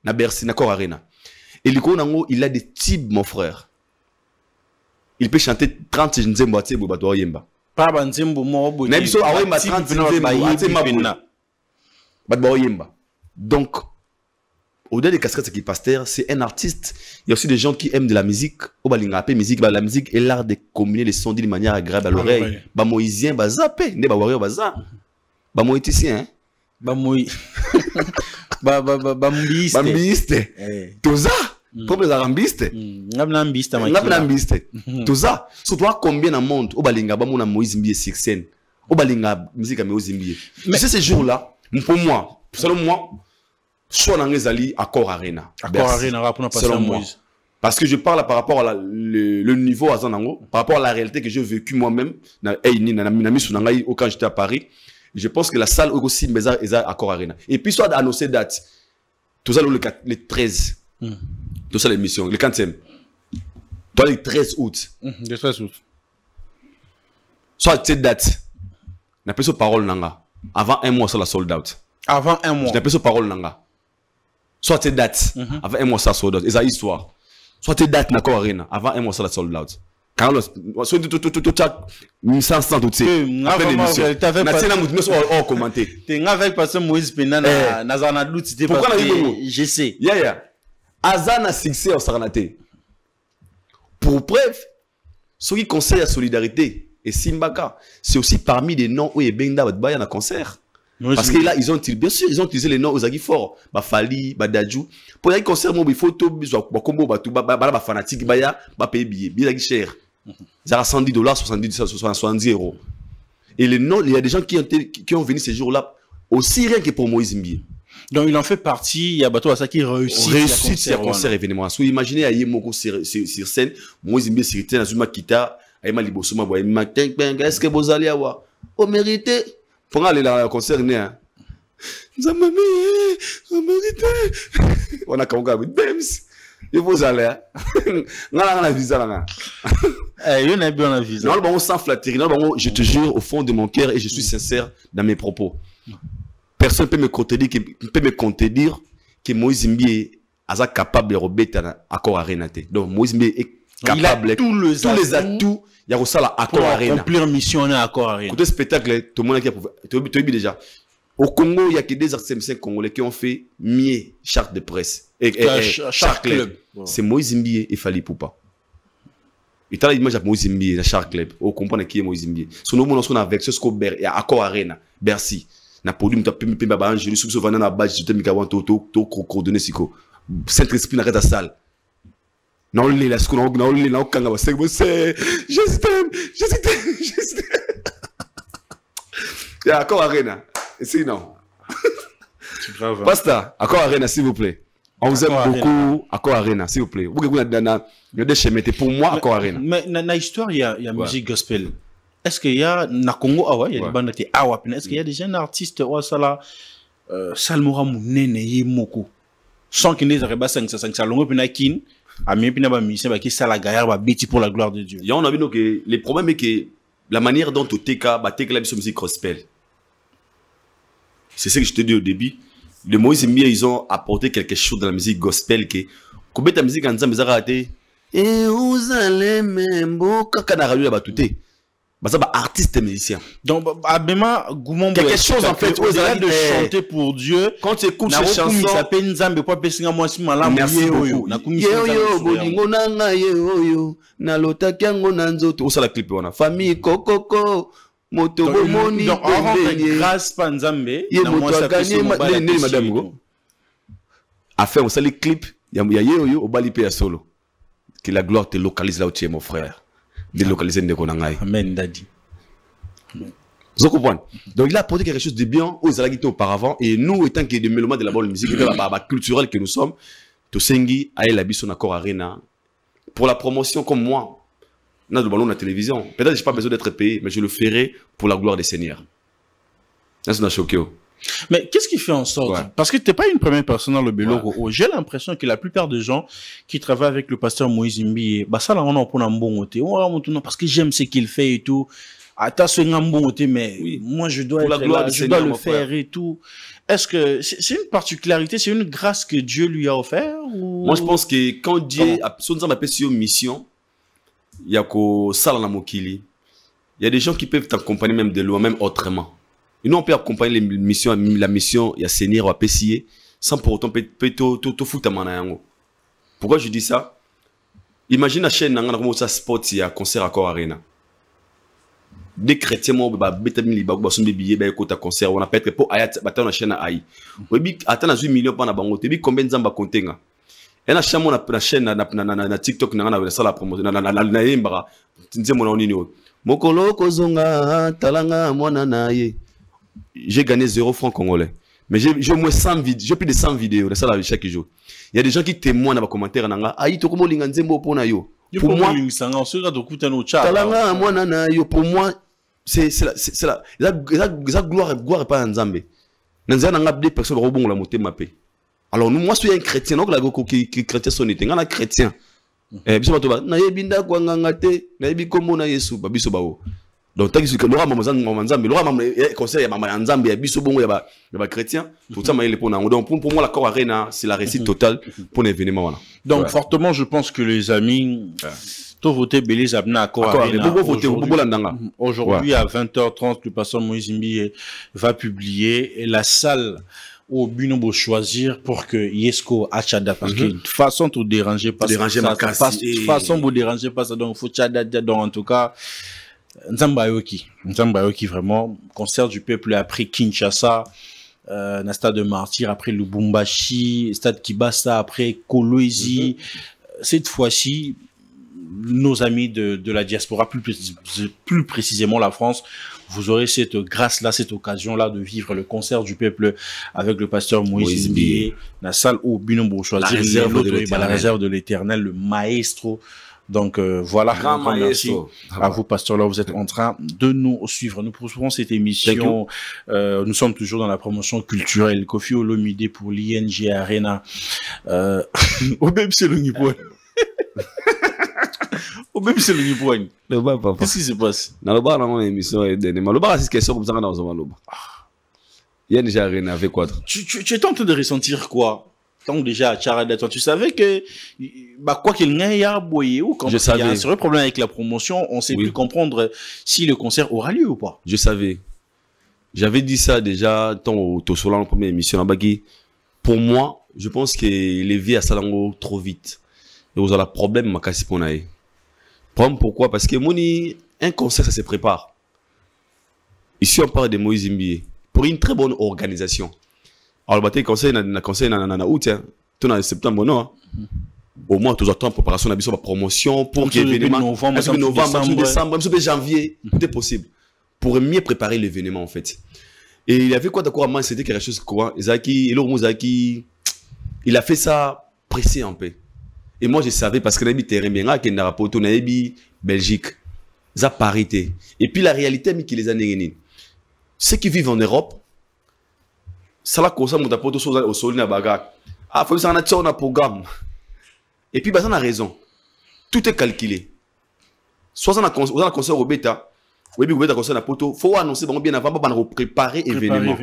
Speaker 5: Na Bercy, na Accor Arena. Et le Konango, il a des types, mon frère. Il peut chanter 30 nzembo ate bobato yemba.
Speaker 4: Pas banzembo mo bo.
Speaker 5: Na biso awemba 30 nzembo ate mabona. Batbo yemba. Donc au-delà des casquettes qui pasteur, c'est un artiste. Il y a aussi des gens qui aiment de la musique. Au balinga pe musique, la musique est l'art de combiner les sons d'une manière agréable à l'oreille. Ba moïsien ba zappé, ne ba warrior ba za. Ba moïticien, hein. Ba moï. Ba mbiste. Ba mbiste. Toza. Comme les arambistes.
Speaker 4: Ngabnambiste.
Speaker 5: Toza. Surtout combien dans le monde, au balinga ba mona Moïse Mbie sur scène. Au balinga musique à Moïse Mbie. Mais c'est ces jours-là, pour moi, selon moi, soit dans les alliés Accor Arena.
Speaker 4: Accor Arena, selon moi.
Speaker 5: Parce que je parle par rapport à le niveau à Zanango, par rapport à la réalité que j'ai vécu moi-même, quand j'étais à Paris. Je pense que la salle aussi est à Accor Arena. Et puis, soit annoncé date. Tout ça, le 13. Tout ça, l'émission. Le 15e. Toi, le 13 août.
Speaker 4: Le 13 août.
Speaker 5: Soit cette date. On appelle ça parole nanga. Avant un mois, ça la sold out.
Speaker 4: Avant un mois.
Speaker 5: On appelle ça parole nanga. Soit cette date. Avant un mois, ça sold out. Et ça, histoire. Soit tes dates Accor Arena. Avant un mois, ça la sold out. Quand on soit tout ça, 1500 tout ça. Après l'émission. On commenté.
Speaker 4: T'es avec parce que Moïse Pena na zana doute c'était pas.
Speaker 5: Pourquoi on a
Speaker 4: je sais.
Speaker 5: Yeah. Azana succès au Saranaté. Pour preuve, ce qui concerne la solidarité et Simbaka, c'est aussi parmi les noms où il y a Benda Badbaya dans concert. Parce que là, bien sûr, ils ont utilisé les noms aux Agui Fort, Bafali, Badadjou. Pour les concerts, il faut tout, combo, ba fanatique, ba payer billet cher. Ça a $110, 70 €. Et les noms, il y a des gens qui ont venu ces jours-là aussi rien que pour Moïse Mbie.
Speaker 4: Donc il en fait partie, il y a Bato Asa qui réussit
Speaker 5: ces concerts événements. Si vous imaginez à Yemoko sur scène, Moïse Mbie sur scène, Azuma Kita, Aïma Libosoma, est-ce que vous allez avoir au mérité? Pour aller dans le concert, on a quand même il faut aller. On a la visa là.
Speaker 4: On a bien la visa.
Speaker 5: Non, on s'en flatterie. Je te jure au fond de mon cœur et je suis sincère dans mes propos. Personne ne peut me contredire que Moïse Mbie est capable de remettre Accor Arena. Donc Moïse Mbie est capable.
Speaker 4: Tous les
Speaker 5: atouts. Il y a aussi Accor Arena.
Speaker 4: Pour accomplir mission à Accor Arena.
Speaker 5: Côté spectacle, tout le monde qui a prouvé. Tu déjà. Au Congo, il y a que des artistes congolais qui ont fait mieux charte de presse. Charte Club. Wow. C'est Moïse Mbie et Fali Poupa. Et tu as l'image de Moïse Mbie dans Charte Club. On comprend qui est Moïse Mbie. Son nom, on a avec ce Scober et Accor Arena. Bercy. Na produit, tu as pu me payer ma je suis souvent dans la base, je te mets to coordonner siko. Saint-Esprit n'a pas de salle. Non, les la school, non, les la kanga, c'est je t'aime. Il y a Accor Arena. Et sinon.
Speaker 4: C'est grave.
Speaker 5: Pasta, Accor Arena, s'il vous plaît. On vous aime beaucoup, Accor Arena, s'il vous plaît. Vous avez des chemins, pour moi, Accor Arena.
Speaker 4: Mais dans l'histoire, il y a musique gospel. Est-ce qu'il y a, na Congo, il y a des bandes qui est-ce qu'il y a des jeunes artistes, Salmora Mounene, Yemoko, sans qu'il n'ait pas 5 salons, puis na kin, à mieux, puis na ba musicien, qui sala gaillard, ba bêti pour la gloire de Dieu.
Speaker 5: On a vu que le problème est que la manière dont tu t'es la musique gospel. C'est ce que je te dis au début. Les Moïse Mbie, ils ont apporté quelque chose dans la musique gospel que, combien de musique en disant, mais raté, et vous allez même, quand on a relu la batute. Bah ça, artiste et musicien.
Speaker 4: Donc, Abema, Goumon,
Speaker 5: quelque chose en fait,
Speaker 4: au-delà de chanter pour Dieu.
Speaker 5: Quand tu écoutes ces chansons,
Speaker 4: il s'appelle Nzambe, pas Pessinga, moi, si malam,
Speaker 5: merci beaucoup. Yo, bolingo nanga, yo, na lota kiango nanzoto. Où ça la clip, on a famille, kokoko. Moto bomoni.
Speaker 4: Donc, grâce à Nzambe,
Speaker 5: il moto a gagné, madame go. A fait, on sait les clips, il y a yo, au bali à solo. Que la gloire te localise là où tu es, mon frère. Délocaliser Ndekonangai.
Speaker 4: Amen, Daddy.
Speaker 5: Vous comprenez? Donc il a apporté quelque chose de bien aux Alagité auparavant. Et nous, étant que des mélomanes de la bonne musique, de la culturelle que nous sommes, Tosengi, Aïe Labi, son Accor Arena, pour la promotion comme moi, dans le ballon de la télévision. Peut-être que je n'ai pas besoin d'être payé, mais je le ferai pour la gloire des Seigneurs. Là, c'est choqué.
Speaker 4: Mais qu'est-ce qui fait en sorte Parce que tu n'es pas une première personne dans le Beloro. J'ai l'impression que la plupart des gens qui travaillent avec le pasteur Moïse Mbi, bah ça là on a pour un bon côté. Parce que j'aime ce qu'il fait et tout. Attention un bon côté, mais moi je dois être là, je dois le faire et tout. Est-ce que c'est une particularité, c'est une grâce que Dieu lui a offert ou...
Speaker 5: Moi je pense que quand Dieu a une mission, il y a que ça dans la mokili. Il y a des gens qui peuvent t'accompagner même de loin, même autrement. Et nous, on peut accompagner la mission, il y a Seigneur ou à Pessier, sans pour autant te foutre à mon. Pourquoi je dis ça? Imagine la chaîne, on a sport, il y a concert à Cor Arena. Des chrétiens, on a des billets, concert, on a peut-être pour Ayat, on a la chaîne à Aïe. Attends, 8 millions pour la banque, combien de zamba compter? Et la chaîne, on a la chaîne, na TikTok, on a la promotion, na Imbara, tu dis mon nom, Mokolo Kozonga, Talanga, Monanaye. J'ai gagné 0 francs congolais. Mais j'ai au moins 100 vidéos, j'ai plus de 100 vidéos, ça là chaque jour. Il y a des gens qui témoignent dans les commentaires, pour moi, c'est la gloire pas en Zambé. Des personnes rebond la montée mappé. Alors moi je suis un chrétien, donc la qui chrétien son été, un chrétien. Biso to ba na yebinda kwa ngangate na yebi kombo na Yesu ba biso bawo. Donc tant que le roi Nzambe, le roi conseil ya mama Nzambe ya biso bongo ya ba chrétien, tout ça maïle pour donc pour moi la Cor Arena c'est la réussite totale pour l'événement là.
Speaker 4: Donc fortement je pense que les amis tout voter Bélise Abna à Cor Arena. Aujourd'hui à 20h30 le pasteur Moïse Mbi va publier et la salle au but nous choisir pour que Yesko achada parce que de façon tout déranger pas façon vous déranger pas ça donc faut chada donc en tout cas Nzambayoki vraiment concert du peuple après Kinshasa na stade de Martyr après Lubumbashi stade Kibasa après Kolwezi cette fois-ci nos amis de la diaspora plus précisément la France vous aurez cette grâce-là, cette occasion-là de vivre le concert du peuple avec le pasteur Moïse Mbi, la salle où Binombo choisir la réserve de l'Éternel, le maestro. Donc voilà,
Speaker 5: grand
Speaker 4: merci à vous, pasteur. Là, vous êtes en train de nous suivre. Nous poursuivons cette émission. Nous sommes toujours dans la promotion culturelle. Kofi Olomide pour l'ING Arena. Au même c'est le niveau. Même c'est le niveau. Qu'est-ce qui se passe?
Speaker 5: Dans le bar, dans l'émission, le bar, c'est ce question comme ça dans le bar. Il y a déjà rien avec quoi?
Speaker 4: Tu es en train de ressentir quoi? Tant déjà à Charada, tu savais que, quoi qu'il n'y a boyé ou quand il y a un sérieux problème avec la promotion, on sait plus comprendre si le concert aura lieu ou pas.
Speaker 5: Je savais. J'avais dit ça déjà, tant au Tosola, la première émission, pour moi, je pense que les vies à Salango trop vite. Et vous avez un problème, ma casse pour naïe. Pourquoi? Parce que un concert, ça se prépare. Ici, on parle de Moïse Mbi. Pour une très bonne organisation. Alors, le conseil, août, tout en septembre, non. Au moins, tout attend préparation, la promotion, pour qu'il y ait l'événement. Novembre, décembre, janvier, tout est possible. Pour mieux préparer l'événement, en fait. Et il y avait quoi d'accord à moi? C'était quelque chose quoi? Il a fait ça pressé en paix. Et moi, je savais parce que j'ai terrain bien, qu'il n'a pas Belgique, ça parité. Et puis la réalité, mais qui les a négés. Ceux qui vivent en Europe, ça là, comme ça, mon tapote au sol, na bagarre. Ah, faut que ça en ait un programme. Et puis, bah, ça a raison. Tout est calculé. Soit on a un concert au bêta, ou bien au concert à poto, faut annoncer bien avant, pour préparer l'événement.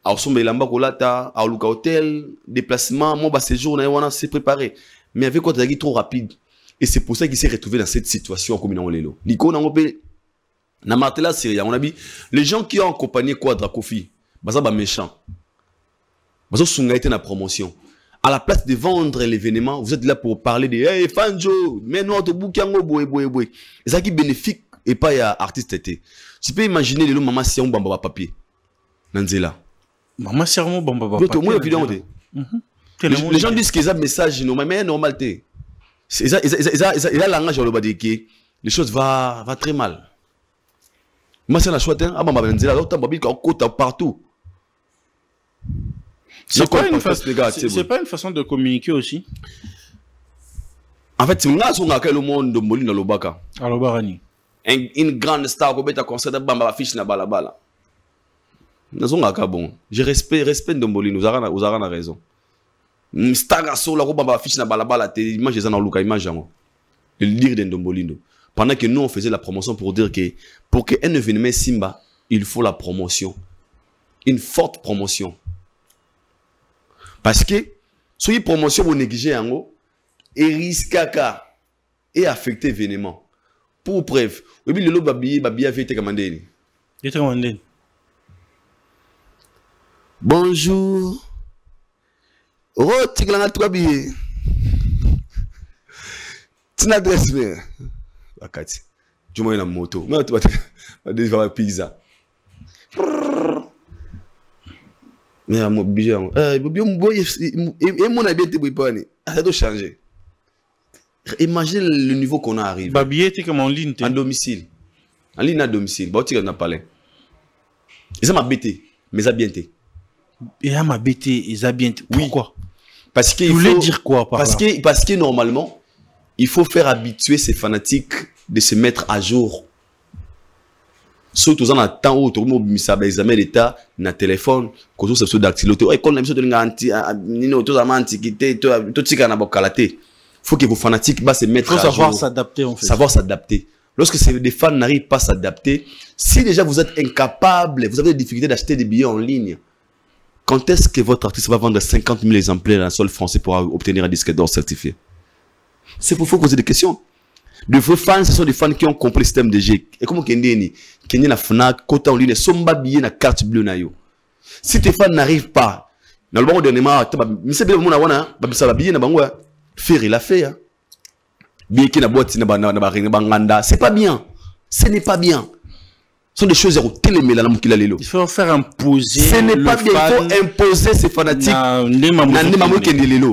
Speaker 5: Alors, si on met la colata, à Luka Hotel, déplacement, mon bas séjour, c'est préparé. Mais avec quoi tu as trop rapide. Et c'est pour ça qu'il s'est retrouvé dans cette situation comme il a dit. L'icône a dit, les gens qui ont accompagné Quadra Kofi, ça va méchant. Ça sont été dans la promotion. À la place de vendre l'événement, vous êtes là pour parler de hey Fanjo, mais nous on te boucango boy. Et ça qui bénéfique et pas y a artiste été. Tu peux imaginer les lots maman si on bamba papier. Nanzela.
Speaker 4: Maman si on bamba papier.
Speaker 5: Les gens disent qu'ils ont un message mais normalité. Il a le langage le badiki. Les choses vont très mal. Moi c'est la chouette hein, partout.
Speaker 4: C'est pas une façon de communiquer aussi.
Speaker 5: En fait, c'est le monde de Molina Lobaka.
Speaker 4: Alors, Barani.
Speaker 5: Une grande star qui a concert de Bamba fiche na balabala. Bon. Je respecte Ndombolino, vous avez raison. Star sur la Bamba fiche na balabala, image dans Luka, image le lire de Ndombolino. Pendant que nous on faisait la promotion pour dire que pour qu'un événement Simba, il faut la promotion. Une forte promotion. Parce que si une promotion vous négligez en haut, et risque et affecter l'événement. Pour preuve, oui, le lot babi a été commandé. Bonjour. Oh, tu as trois billets. Tu n'as adresse bien. Akati. Tu m'as une moto. Mais tu vas devoir la pizza. Mais à mon billet, et mon habit était préparé. Ça doit changer. Imagine le niveau qu'on a arrivé.
Speaker 4: Babi était comme en ligne.
Speaker 5: En domicile. En ligne à domicile. Bah, tu n'as pas parlé. Ils ont bêté, mais ils ont bien été.
Speaker 4: Ils ont bêté, ils ont bien été. Pourquoi?
Speaker 5: Parce que.
Speaker 4: Tu voulais dire quoi par là?
Speaker 5: Parce que normalement, il faut faire habituer ces fanatiques de se mettre à jour. Surtout dans le temps où tout le monde a des examens d'état, na téléphone, que tout ce dactyloté. Oh, école, même si tu as antiquité, tout ce qui est en kalaté. Faut que vos fanatiques se mettre à jour.
Speaker 4: Il faut savoir s'adapter en fait.
Speaker 5: Savoir s'adapter. Lorsque des fans n'arrivent pas à s'adapter, si déjà vous êtes incapable, vous avez des difficultés d'acheter des billets en ligne, quand est-ce que votre artiste va vendre 50 000 exemplaires en sol français pour obtenir un disque d'or certifié? C'est pour vous poser des questions. De vos fans, ce sont des fans qui ont compris le système de jeu. Et comment Kendi na Fnac, Kota en ligne, somba billet na carte bleue na yo. Si tes fans n'arrivent pas, dans le bon dernièrement, c'est bien mon awana, ça va billet na bangwa. Faire il a fait. Hein. Bien qui na boîte c'est pas bien. Ce n'est pas bien. Ce sont des choses à télémé là qu'il a l'élo.
Speaker 4: Il faut faire imposer.
Speaker 5: Ce n'est pas bien. Il faut imposer ces fanatiques. Dans le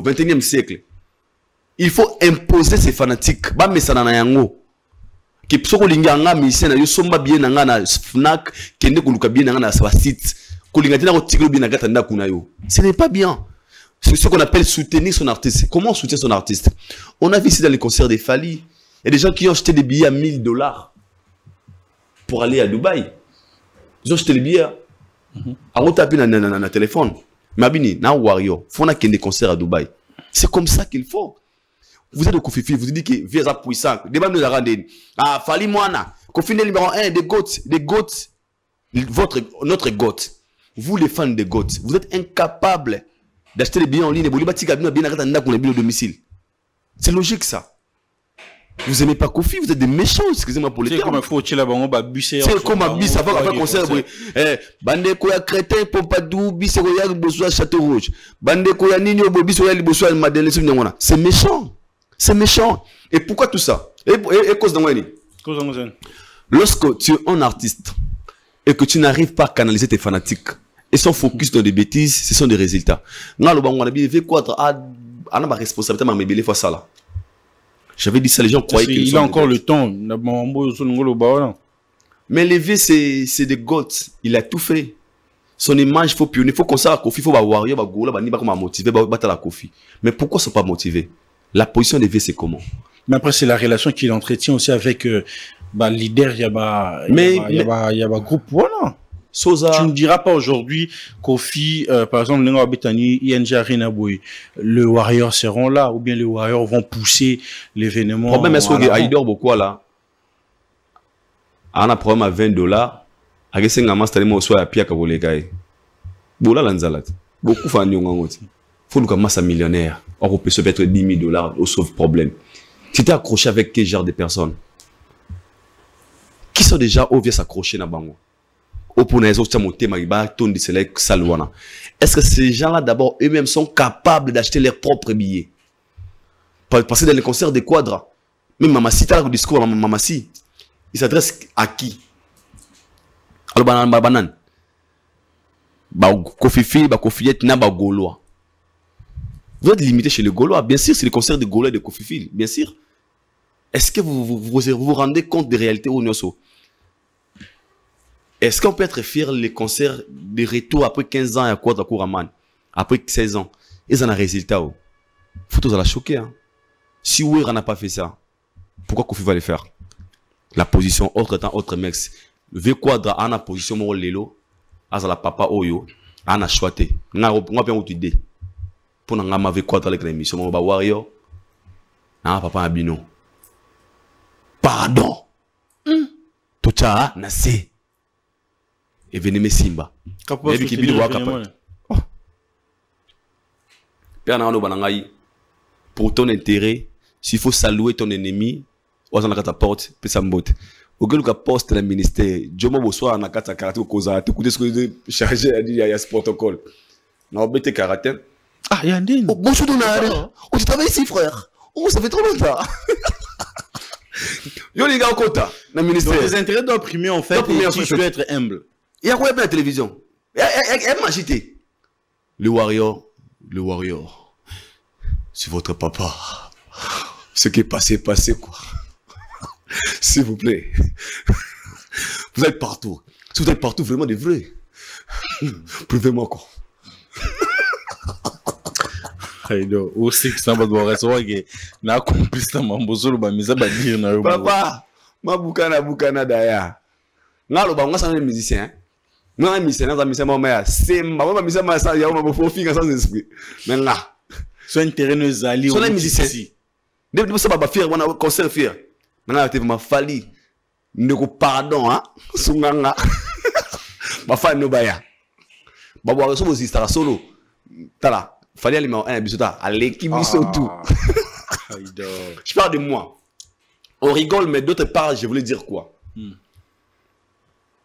Speaker 5: 21e siècle. Il faut imposer ces fanatiques. Ba mesana na yango. Ki psoko linga nga mission na yo somba bien nga na Fnac kende kuluka bien nga na sa site. Kulinga tina ko tiglo bien na gata ndaku na yo. Ce n'est pas bien. C'est ce qu'on appelle soutenir son artiste. Comment on soutient son artiste? On a vu ici dans les concerts des Fali, il y a des gens qui ont acheté des billets à 1000 $ pour aller à Dubaï. Ils ont acheté les billets. On tape dans le téléphone. Mais abini, na Wario, faut na des concerts à Dubaï. C'est comme ça qu'il faut. Vous êtes au Kofifi, vous dites que via puissant. Débat nous a rendu. Ah, Fali Moana, Kofi numéro 1 des GOAT, notre GOAT. Vous les fans des GOAT, vous êtes incapables d'acheter des billets en ligne et bien domicile. C'est logique ça. Vous aimez pas Kofi, vous êtes des méchants, excusez-moi pour les termes. C'est comme un bis avant un concert. Bande koya crétin Pompadour, bis koya Bosoa Château Rouge. Bande koya Nino bis koya Bosoa Madeleine. C'est méchant. C'est méchant. Et pourquoi tout ça? Et cause d'angwani. Lorsque tu es un artiste et que tu n'arrives pas à canaliser tes fanatiques, et sont focus dans des bêtises, ce sont des résultats. J'avais dit ça, les gens croyaient qu'il
Speaker 4: il a encore le temps.
Speaker 5: Mais Lévé, c'est des goats. Il a tout fait. Son image, il faut pionner. Il faut qu'on sache Kofi, il faut warrior, motiver, la Kofi. Mais pourquoi ils ne sont pas motivés? La position de Lévé, c'est comment?
Speaker 4: Mais après, c'est la relation qu'il entretient aussi avec leader, il y a groupe, voilà.
Speaker 5: Sosa.
Speaker 4: Tu ne diras pas aujourd'hui Kofi, par exemple, Lenga Betani, ING Arena Boy, le Warrior seront là, ou bien les Warriors vont pousser l'événement.
Speaker 5: Le problème, est-ce que Aïdor beaucoup là? On a un problème à 20 $. Avec 5 ans, c'est le soit à Pia Kabolegaï. Boula Lanzalat. Beaucoup font un faut nous commencer à millionnaire. On peut se mettre 10 000 $ au sauve problème. Tu t'es accroché avec quel genre de personnes? Qui sont déjà au vieux s'accrocher dans Bango? Est-ce que ces gens-là, d'abord, eux-mêmes sont capables d'acheter leurs propres billets? Parce que dans les concerts de Quadra, même Mamassi, tu as le discours de Mamassi, il s'adresse à qui? Alors, Banan, Kofifi, Kofiyet, Naba Gaulois. Vous êtes limité chez les Gaulois. Bien sûr, c'est le concert de Gaulois et de Kofifi, bien sûr. Est-ce que vous rendez compte des réalités au Nyoso? Est-ce qu'on peut être fier les concerts de retour après 15 ans à Quadra Kouraman, après 16 ans? Ils ont un résultat. Faut tous la choquer. Hein. Si Ouera n'a pas fait ça, pourquoi Kofi va le faire? La position, autre temps, autre mec. V Quadra, a la position, mon lelo, a la papa Oyo, a la choité. N'a pas bien idée. Pour n'a pas V Quadra avec l'émission, mon Warrior, a papa Abino. Pardon. Tocha, Nassé. Et venez me Simba.
Speaker 4: Père
Speaker 5: Nano Banangaï, pour ton intérêt, s'il faut saluer ton ennemi, on a ta porte, puis ça m'botte. Au gars qui poste le ministère, Jomo Bossoa na kata karaté au cause, tout coup de ce que chargé à dire, il y a ce protocole. Non, bête karaté.
Speaker 4: Ah, il y a un dîner.
Speaker 5: Oh, bonjour Donald. Oh, tu travailles ici, frère. Oh, ça fait trop longtemps. Yo, les gars, au quota, dans le ministère.
Speaker 4: Les intérêts doivent primer, en fait, et tu dois être humble.
Speaker 5: Il y a quoi à la télévision? Elle m'a agité. Le warrior, c'est votre papa. Ce qui est passé, quoi. S'il vous plaît. Vous êtes partout. Si vous êtes partout, vraiment des vrais. Prouvez-moi quoi. Papa, ma bukana daya. Ngalo ba ngasa musicien. Nga musicien na musicien ma mère, c'est ma musicien ma ça ya ma fo finga sans esprit. Mais là,
Speaker 4: so intérêt no zali
Speaker 5: so na musicien. Depuis ça ba faire wana concert faire. Nga te ma fali. Ndeko pardon hein, sunganga. Ba fa no baya. Ba bo so bosi star solo. Tala. Fallait aller à bisota à l'équipe tout. Je parle de moi. On rigole, mais d'autre part, je voulais dire quoi?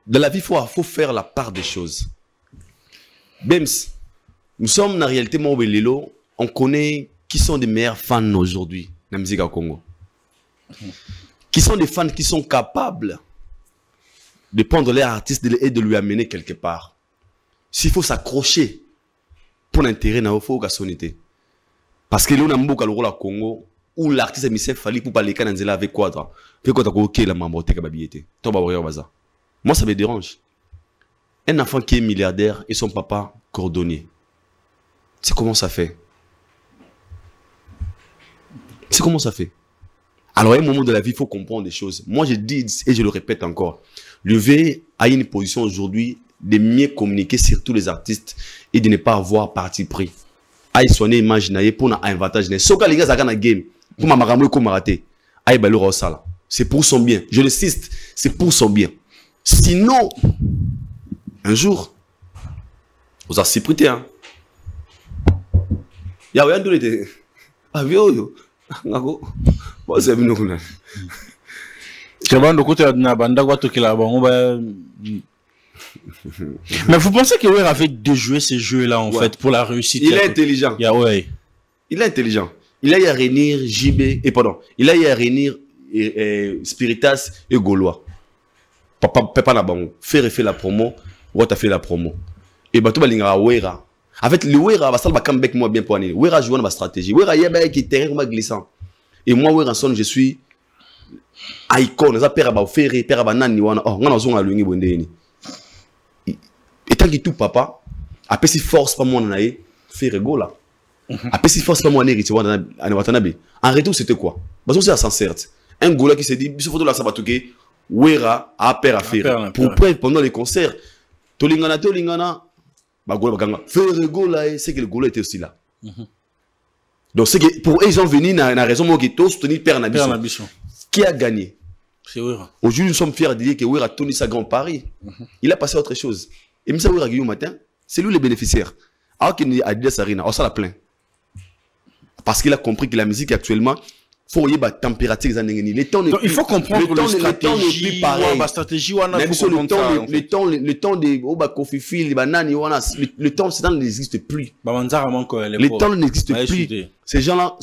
Speaker 5: Dans la vie, il faut faire la part des choses. Bems, nous sommes en réalité, mon Lelo, on connaît qui sont des meilleurs fans aujourd'hui de la musique au Congo. Qui sont des fans qui sont capables de prendre les artistes et de lui amener quelque part. S'il faut s'accrocher pour l'intérêt na ofo ka sonité parce que l'on a mboka le rôle Congo où l'artiste Michel Fali pour parler quand nzela avec Quadra fait quoi OK la mambote ka babiété to ba warrior baza. Moi ça me dérange. Un enfant qui est milliardaire et son papa cordonnier, c'est comment ça fait? C'est comment ça fait? Alors à un moment de la vie il faut comprendre des choses. Moi je dis et je le répète encore, le V a une position aujourd'hui de mieux communiquer sur tous les artistes et de ne pas avoir parti pris. Aïe soigner imaginer pour un avantage. Ce que les gars ont game pour ma maramou comme raté. Aïe balou rosala. C'est pour son bien. Je l'insiste, c'est pour son bien. Sinon, un jour, vous avez si prêté hein. Ya ouais andou était. Ah vieux yo. Ngako. Bon c'est venu kuna.
Speaker 4: Chabando côté na banda kwa tokila bango ba. Mais vous pensez que Ouera avait déjoué ces jeux-là en fait pour la réussite?
Speaker 5: Il est intelligent.
Speaker 4: Yeah, ouais.
Speaker 5: Il est intelligent. Il a y à réunir JB et pardon. Il a y à réunir Spiritas et Gaulois. Papa n'a pas fait la promo. Ou t'as fait la promo. Et bah tout balinga Ouera. En fait le Ouera va ça le comeback moi bien pour année. Ouera joue ma stratégie. Ouera y a qui terrain comme glissant. Et moi Ouera son je suis icône. Ça père ba faire père ba nani wana. Oh ngana zonga lungi bondeni. Et tant que tout papa, après si force pas moi naïe, fait rigolo là. Après si force pas moi naïe, tu vois en retour c'était quoi? Parce que c'est sincère. Un gola qui s'est dit, ce photo là ça va toquer, Ouera a peur à faire. Pour pendant les concerts, tolingana, bah gola baganga, fait rigolo là, c'est que le gola était aussi là. Donc c'est que pour eux ils ont venu na raison moi qui tous soutenir Père Nabiso. Qui a gagné?
Speaker 4: C'est Ouera.
Speaker 5: Aujourd'hui nous sommes fiers de dire que Ouera a tenu sa grande Paris. Il a passé à autre chose. Et Missa Ouera Guillaume matin, c'est lui le bénéficiaire. Alors qu'il a dit Sarina, on s'en a plein. Parce qu'il a compris que la musique actuellement, faut y avoir température.
Speaker 4: Il faut comprendre le stratégie.
Speaker 5: La stratégie, le temps de Kofifi, les bananes, le temps, ça n'existe plus. Le temps n'existe plus. Ces gens-là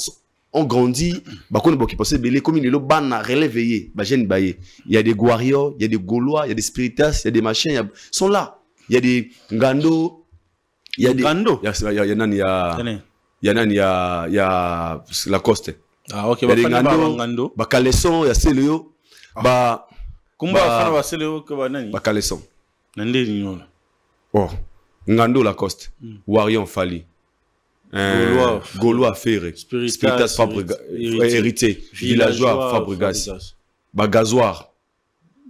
Speaker 5: ont grandi. Comme il est ban réveillé. Il y a des Guarios, il y a des Gaulois, il y a des Spiritas, il y a des machins. Ils sont là. Il y a des Ngando. Il y a des
Speaker 4: Ngando.
Speaker 5: Il y a Lacoste.
Speaker 4: Ah ok.
Speaker 5: Il y a des Ngando. Caleçon, il y a Célio.
Speaker 4: Kumba va Célio que va nani.
Speaker 5: Caleçon.
Speaker 4: Nande ni non.
Speaker 5: Oh. Ngando Lacoste. Warion Fali. Gaulois Ferré. Spiritas Fabregas. Héritier. Villageois Fabregas. Gazoir.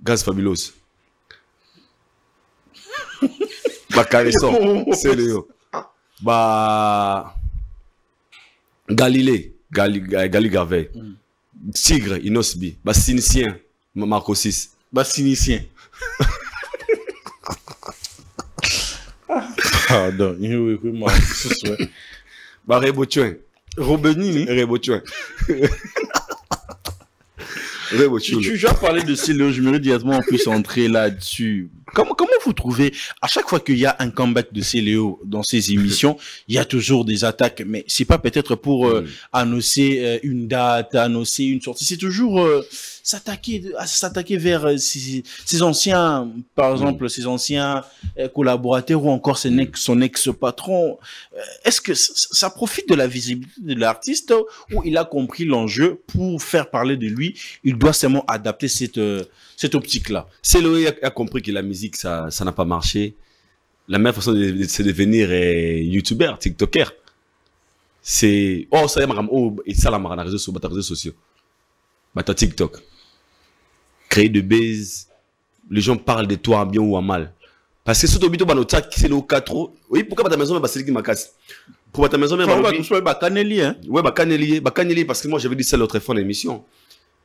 Speaker 5: Gaz Fabulos. Caresson. C'est Léo. Galilée. Gali Garvey. Tigre. Inosbi. Sinicien. Marco 6.
Speaker 4: Sinicien. Pardon,
Speaker 5: Rebotouin.
Speaker 4: Robeni.
Speaker 5: Rebotouin.
Speaker 4: Si tu as parlé de Céléo, je me directement on puisse entrer là-dessus. Comment vous trouvez, à chaque fois qu'il y a un comeback de Céléo dans ces émissions, il y a toujours des attaques, mais c'est pas peut-être pour annoncer une date, annoncer une sortie, c'est toujours s'attaquer vers ses anciens, par exemple, ses anciens collaborateurs ou encore son ex-patron. Est-ce que ça profite de la visibilité de l'artiste ou il a compris l'enjeu pour faire parler de lui, il doit seulement adapter cette optique-là?
Speaker 5: Céléo a compris que la musique, ça n'a pas marché. La meilleure façon c'est de devenir youtubeur, tiktoker. C'est... Oh, ça y est, ça la marre dans les réseaux sociaux. Bah, TikTok. Créer de base. Les gens parlent de toi en bien ou en mal. Parce que surtout, c'est le 4. Oui, pourquoi ta maison, c'est qui m'a cassé? Pour ta maison, même. Caneli, parce que moi, j'avais dit ça l'autre fois dans l'émission.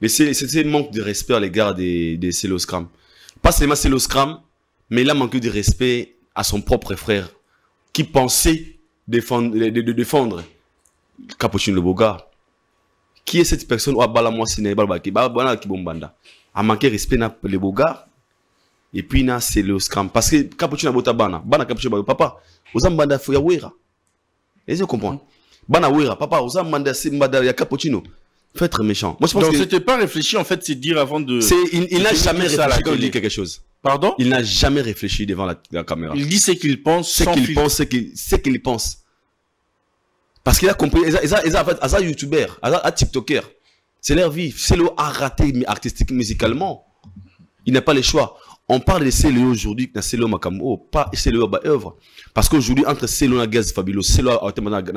Speaker 5: Mais c'est un manque de respect à l'égard des Céléo Scram. Pas seulement Céléo Scram, mais il a manqué de respect à son propre frère qui pensait défendre Capuchin le Boga. Qui est cette personne ou a manqué de respect à le Boga et puis na Céléo Scram. Parce que Capuchin a bota bana Capuchin papa, aux ambanda fouya wera. Est-ce que vous comprenez? Bana wera, papa, aux ambanda ya Capuchino. Faut être méchant. Moi, je pense
Speaker 4: donc,
Speaker 5: que
Speaker 4: c'était pas réfléchi, en fait, c'est dire avant de...
Speaker 5: Il n'a jamais réfléchi quand il dit quelque chose.
Speaker 4: Pardon?
Speaker 5: Il n'a jamais réfléchi devant la caméra.
Speaker 4: Il dit ce qu'il pense,
Speaker 5: ce qu'il pense. Parce qu'il a compris, il a youtubeur, il a tiktoker. C'est leur vie. Céléo a raté artistique, musicalement. Il n'a pas le choix. On parle de Céléo aujourd'hui, de Céléo Makambo, pas Céléo à œuvre. Parce qu'aujourd'hui, entre Céléo et Gaz Fabulos, Céléo a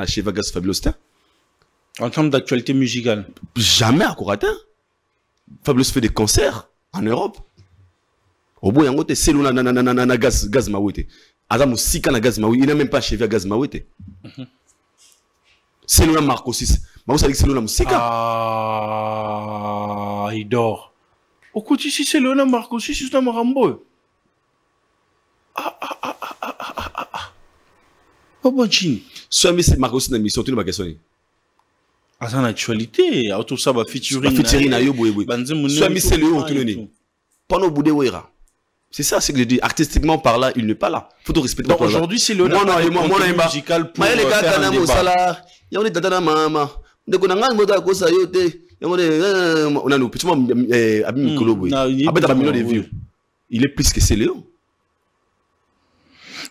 Speaker 5: chez Gaz Fabulos,
Speaker 4: en termes d'actualité musicale,
Speaker 5: jamais encore atteint. Fabulos fait des concerts en Europe. Au bout d'un côté, c'est le gaz mawete. Azam sika na gaz mawete. Il n'a même pas achevé à gaz mawete. C'est le Marco 6. Mais vous savez que c'est le musika.
Speaker 4: Ah, il dort. Au côté si c'est le Marco 6, c'est un Marambo. Oh bon chine.
Speaker 5: Soit mais c'est Marco 6 dans l'émission, tu ne m'as question.
Speaker 4: En actualité, autour ça va featuring
Speaker 5: na yo boy. Soit mais c'est le haut tout le nez. Pendant boudé wera. C'est ça, c'est que je dis. Artistiquement par là, il n'est pas là. Faut te respecter.
Speaker 4: Donc aujourd'hui, c'est le musical pour faire un débat.
Speaker 5: Il y a des tata mama. De qu'on a un mot à ça yote. On a nous petit abim kolobo. Il est plus que Céléo.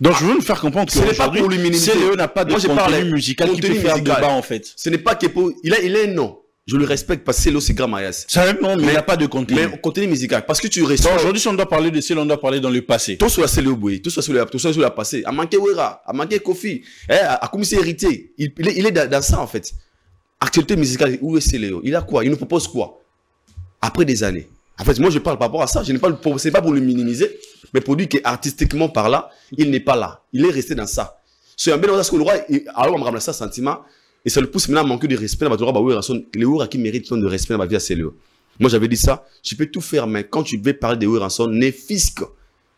Speaker 4: Donc je veux nous faire comprendre que aujourd'hui, Céléo n'a pas de contenu musical qui peut faire débat en fait.
Speaker 5: Ce n'est pas que pour... Il a un nom. Je le respecte parce que Céléo c'est grand mariage.
Speaker 4: C'est un nom, mais il n'a pas de contenu.
Speaker 5: Mais contenu musical. Parce que tu restes...
Speaker 4: Aujourd'hui, si on doit parler de Céléo, on doit parler dans le passé.
Speaker 5: Tout sur la Céléo, oui. Tout sur le passé. A manqué Wera, a manqué Kofi. A commissaire héritier. Il est dans ça en fait. Actualité musicale, où est Céléo? Il a quoi? Il nous propose quoi? Après des années. En fait, moi je parle par rapport à ça. Ce n'est pas pour le minimiser. Mais pour dire qu'artistiquement par là, il n'est pas là. Il est resté dans ça. C'est un bel parce que le roi, alors on me ramène ça sentiment, et ça le pousse maintenant à manquer de respect. Les Ouïra qui méritent de respect dans ma vie à Céléo. Moi j'avais dit ça, tu peux tout faire, mais quand tu veux parler de Ouïra son, ne fisque.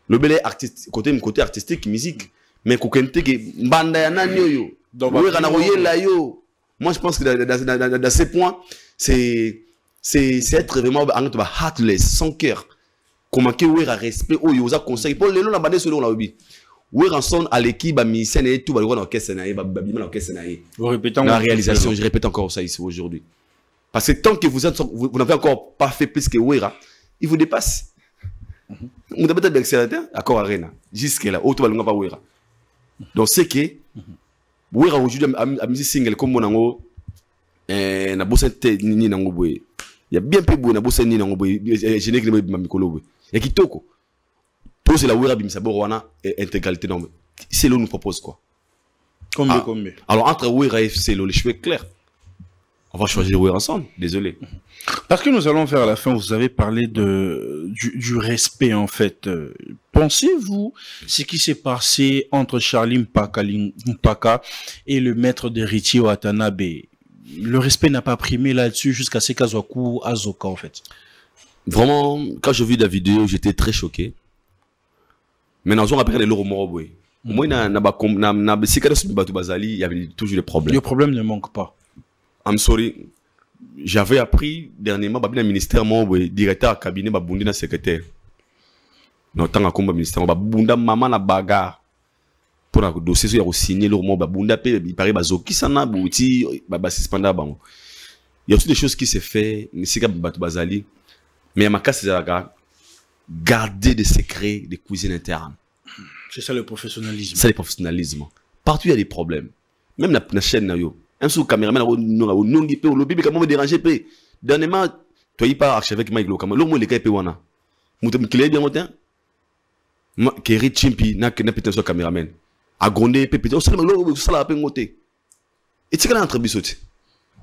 Speaker 5: Le bel artiste, côté artistique, musique, mais kokente que banda ya nani yo. Ouïra na roye la yo. Moi je pense que dans ces points, c'est être vraiment heartless, sans cœur. Comment que Ouïra respect au yosa conseil pour les gens la bande sur la obi. Ouïra son à l'équipe musicienne et tout va le voir dans caisse na la réalisation, je répète encore ça ici aujourd'hui. Parce que tant que vous n'avez encore pas fait plus que Ouïra, il vous dépasse. Vous avez peut-être accélérateur accord arena jusqu'à là auto va le pas Ouïra. Donc c'est que Ouïra aujourd'hui a musique single comme monango na bossa ni nango boy. Il y a bien peu de na bossa ni nango boy, je n'ai que le mamikolo boy. Et qui toko. Tout c'est la Ouïra bimisa borwana intégralité non. C'est là nous propose quoi.
Speaker 4: Combien?
Speaker 5: Alors, entre Ouera et FC, le choix est clair. On va choisir Ouera ensemble, désolé.
Speaker 4: Parce que nous allons faire la fin, vous avez parlé du respect, en fait. Pensez-vous ce qui s'est passé entre Charlie Mpaka et le maître d'héritier Watanabe? Le respect n'a pas primé là-dessus jusqu'à Sekazwaku Azoka, en fait.
Speaker 5: Vraiment, quand j'ai vu la vidéo, j'étais très choqué. Maintenant, on rappelle les Loromoroboué. Moi, il y avait toujours des problèmes.
Speaker 4: Le problème ne manque pas.
Speaker 5: I'm sorry. J'avais appris dernièrement, le ministère, le directeur cabinet, le secrétaire. Non, tant que ministère, le maman na bagarre. Pour le dossier, il y a signé le mot, il paraît que sana bouti, suspendé. Il y a aussi des choses qui se fait, mais il y a ma casse, c'est garder des secrets des cuisines internes.
Speaker 4: C'est ça le professionnalisme.
Speaker 5: C'est le professionnalisme. Partout il y a des problèmes. Même la chaîne, un sous caméraman, non, il peut, le bébé, comment me déranger, dernièrement, toi, il pas archivé avec Mike Lokama, l'homme, les cas, il wana. Moutem, qu'il est bien, monté. Kéry Chimpi, n'a pas de caméraman. A grondé, pépé, on s'est dit, ça l'a appelé monté. Et tu sais, entre bisouti.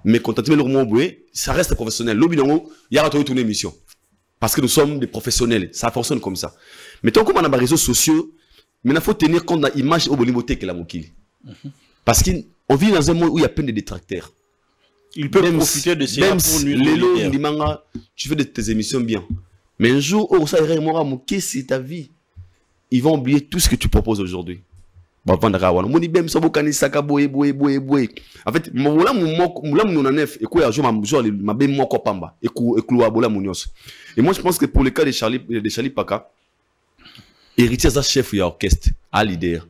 Speaker 5: Mais quand tu mets le roman boué, ça reste professionnel. L'objet, il y a retrouvé ton émission. Parce que nous sommes des professionnels. Ça fonctionne comme ça. Mais tant qu'on a des réseaux sociaux, il faut tenir compte de l'image au Bolimoté que la Mokili. Parce qu'on vit dans un monde où il y a plein de détracteurs.
Speaker 4: Ils peuvent profiter de ces
Speaker 5: pour tu fais tes émissions bien. Mais un jour, où ça irait moi, c'est ta vie. Ils vont oublier tout ce que tu proposes aujourd'hui. En fait, et moi je pense que pour le cas de Charlie Paka, héritier de chef d'orchestre, à leader.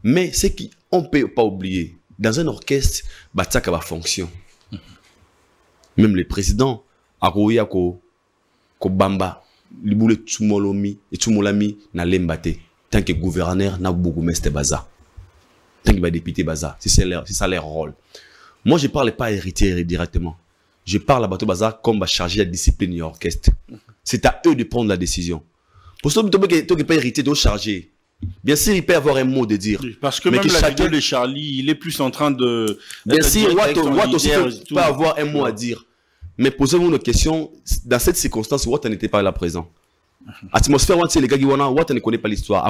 Speaker 5: Mais ce qu'on ne peut pas oublier, dans un orchestre, ça va fonction. Même le président, Akoya Bamba, Liboule Tsumolomi et Tsumolami na lembate. Tant que gouverneur, n'a beaucoup de baza. Tant que député baza. C'est ça leur rôle. Moi, je ne parle pas héritier directement. Je parle à Bato Baza comme chargé de discipline et orchestre. C'est à eux de prendre la décision. Pour ceux qui ne sont pas héritier, de charger. Bien sûr, il peut avoir un mot de dire.
Speaker 4: Parce que même la vidéo de Charlie, il est plus en train de...
Speaker 5: Bien sûr, Watt aussi peut avoir un mot à dire. Mais posez-vous une question. Dans cette circonstance, Watt n'était pas là présent. Atmosphère, Watt, c'est les gars qui Watt ne connaît pas l'histoire.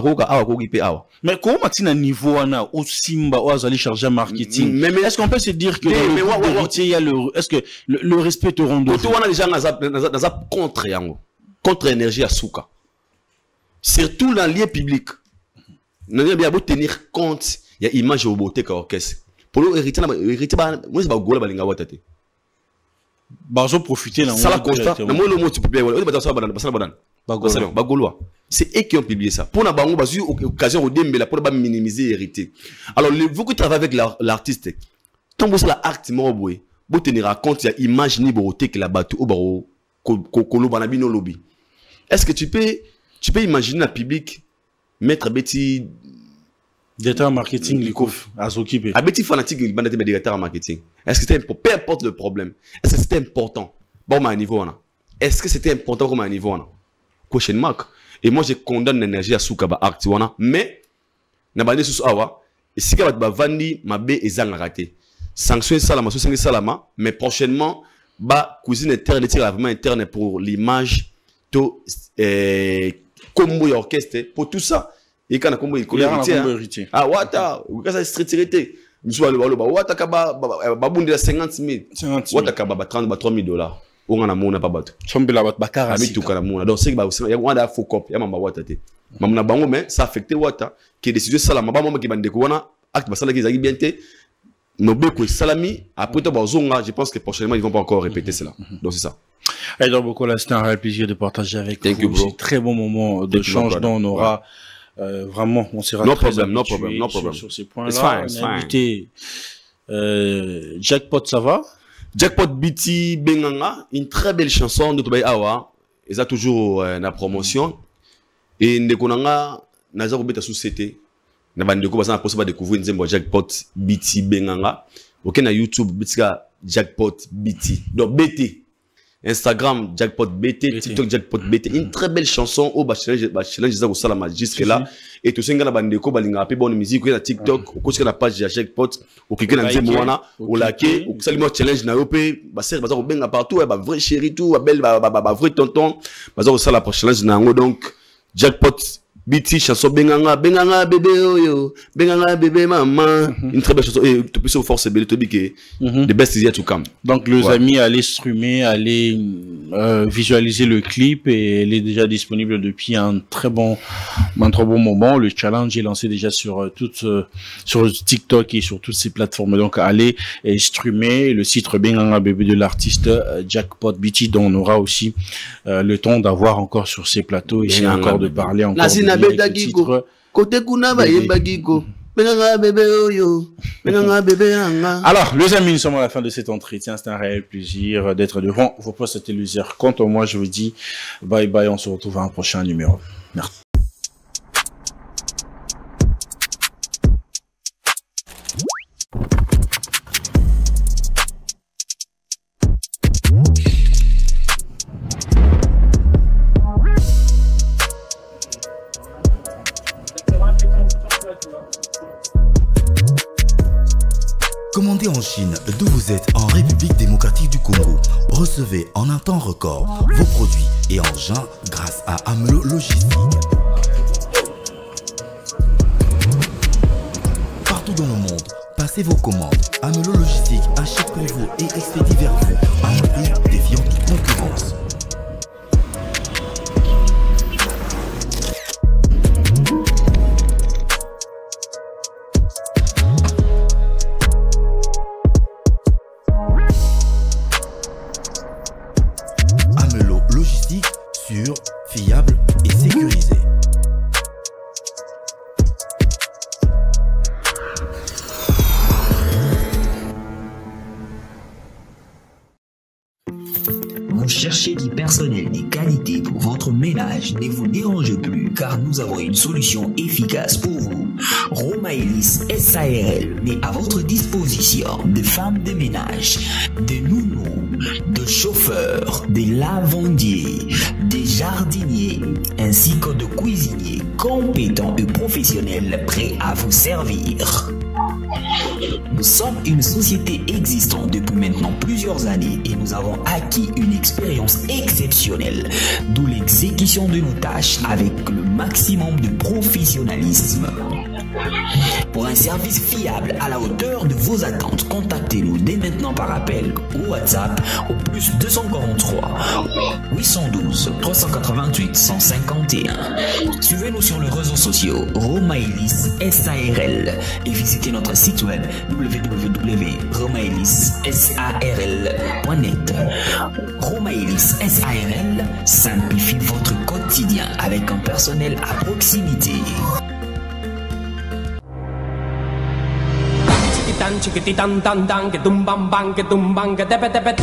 Speaker 4: Mais comment tu as un niveau au Simba, au Azali chargé marketing? Mais est-ce qu'on peut se dire que est-ce que le respect te rend
Speaker 5: d'autres? On a déjà dans un contre-énergie à Souka. Surtout dans les lieux publics. Nous devons tenir compte, il y a image au beauté qu'orchestre. Pour l'héritier, moi c'est pas Gola Balinga Watate.
Speaker 4: Bazo profiter là.
Speaker 5: Ça la constat. Moi le mot tu peux bien. C'est eux qui ont publié ça. Pour n'avoir eu occasion de pour pas minimiser l'héritier. Alors vous qui travaillez avec l'artiste, tant que la acte moroboué, vous tenir compte il y a image ni beauté que la bateau au baro kolobanabino lobby. Est-ce que tu peux imaginer un public mettre Betty
Speaker 4: directeur marketing Likouf à s'occuper.
Speaker 5: À Betty fanatique il bandait directeur marketing. Est-ce que c'était peu importe le problème? Est-ce que c'était important? Bon à un niveau là. Est-ce que c'était important comme à un niveau là? Question mark. Et moi je condamne l'énergie à Soukaba Actiwana, mais na bandé sous awa et si ka ba vandi mabe ezanga raté. Sanction salama, sanction salama, mais prochainement ba cuisine interne vraiment interne pour l'image to combo orchestre pour tout ça. Et quand on a combo héritier. Ah wata, quand ça street hérité. Monsieur le baloba wata kaba babundi la 50 000. Wata kaba 30 $3 000. On a mona pas bateau.
Speaker 4: Sombela bat bakara.
Speaker 5: Ami tout kana mona. Donc c'est que ya wanda faux cop, ya mamba wata te. Mamna bango mais ça affecté wata qui décision salama ba mama ki bande ko wana acte basala ki zaki bien te. Nobeko salami après to bazonga, je pense que prochainement ils vont pas encore répéter cela. Donc c'est ça.
Speaker 4: Et donc beaucoup là c'était un réel plaisir de partager avec vous. C'est un très bon moment de change dont on aura vraiment on sera
Speaker 5: no problem
Speaker 4: sur ces points-là. On a invité Jackpot, ça va?
Speaker 5: Jackpot Biti Benganga, une très belle chanson de Tobaï Awa. Ils ont toujours la promotion. Et Ndekonanga, Naza Robeta Société. Nabandeko Basan a possible de découvrir une Jackpot Biti Benganga. Ok, na YouTube, Bitika Jackpot Biti. Donc, BT. Instagram, Jackpot BT, TikTok, Jackpot BT. Une très belle chanson. Oh, challenge, ça, ça, la jusque là. Et tout ça, il y a bandeko, balinga, pe bonne musique, ou TikTok, ou quoi, la page de Jackpot, ou quelqu'un dans le moana, ou laqué, ou ça, le challenge na yope, bah, c'est, bah, benga partout, bah, vrai chéri tout, bah, belle, bah, vrai tonton, bah, ça, la challenge na ngo, donc, Jackpot, BT, chanson Benganga, Benganga bébé oyo, Benganga bébé maman. Une très belle chanson. Et tu peux se forcer, belle to que the best is yet to come.
Speaker 4: Donc, les amis, allez streamer, allez visualiser le clip et elle est déjà disponible depuis un très bon moment. Le challenge est lancé déjà sur sur TikTok et sur toutes ces plateformes. Donc, allez streamer le titre Benganga bébé de l'artiste Jackpot BT, dont on aura aussi le temps d'avoir encore sur ces plateaux et encore de parler encore.
Speaker 5: Côté kuna ba yembagiko.
Speaker 4: Alors, les amis, nous sommes à la fin de cet entretien. C'est un réel plaisir d'être devant vos postes téléviseurs. Quant à moi, je vous dis bye bye. On se retrouve à un prochain numéro. Merci.
Speaker 1: Commandez en Chine, d'où vous êtes en République démocratique du Congo. Recevez en un temps record vos produits et engins grâce à Amelo Logistique. Partout dans le monde, passez vos commandes. Amelo Logistique achète pour vous et expédie vers vous à un prix défiant toute concurrence. Sûr, fiable et sécurisé.
Speaker 2: Vous cherchez du personnel de qualité pour votre ménage, ne vous dérangez plus car nous avons une solution efficace pour vous. Romaelis SARL met à votre disposition des femmes de ménage, des nounous, des chauffeurs, des lavandiers, des jardiniers, ainsi que de cuisiniers compétents et professionnels prêts à vous servir. Nous sommes une société existante depuis maintenant plusieurs années et nous avons acquis une expérience exceptionnelle, d'où l'exécution de nos tâches avec le maximum de professionnalisme. Pour un service fiable à la hauteur de vos attentes, contactez-nous dès maintenant par appel ou WhatsApp au plus 243 812 388 151. Suivez-nous sur les réseaux sociaux Romaelis SARL et visitez notre site web www.romaelissarl.net. Romaelis SARL simplifie votre quotidien avec un personnel à proximité.
Speaker 3: Chiquititan, chiquititan, tan, tan, que tumban, ban, que tumban, que tepe, tepe.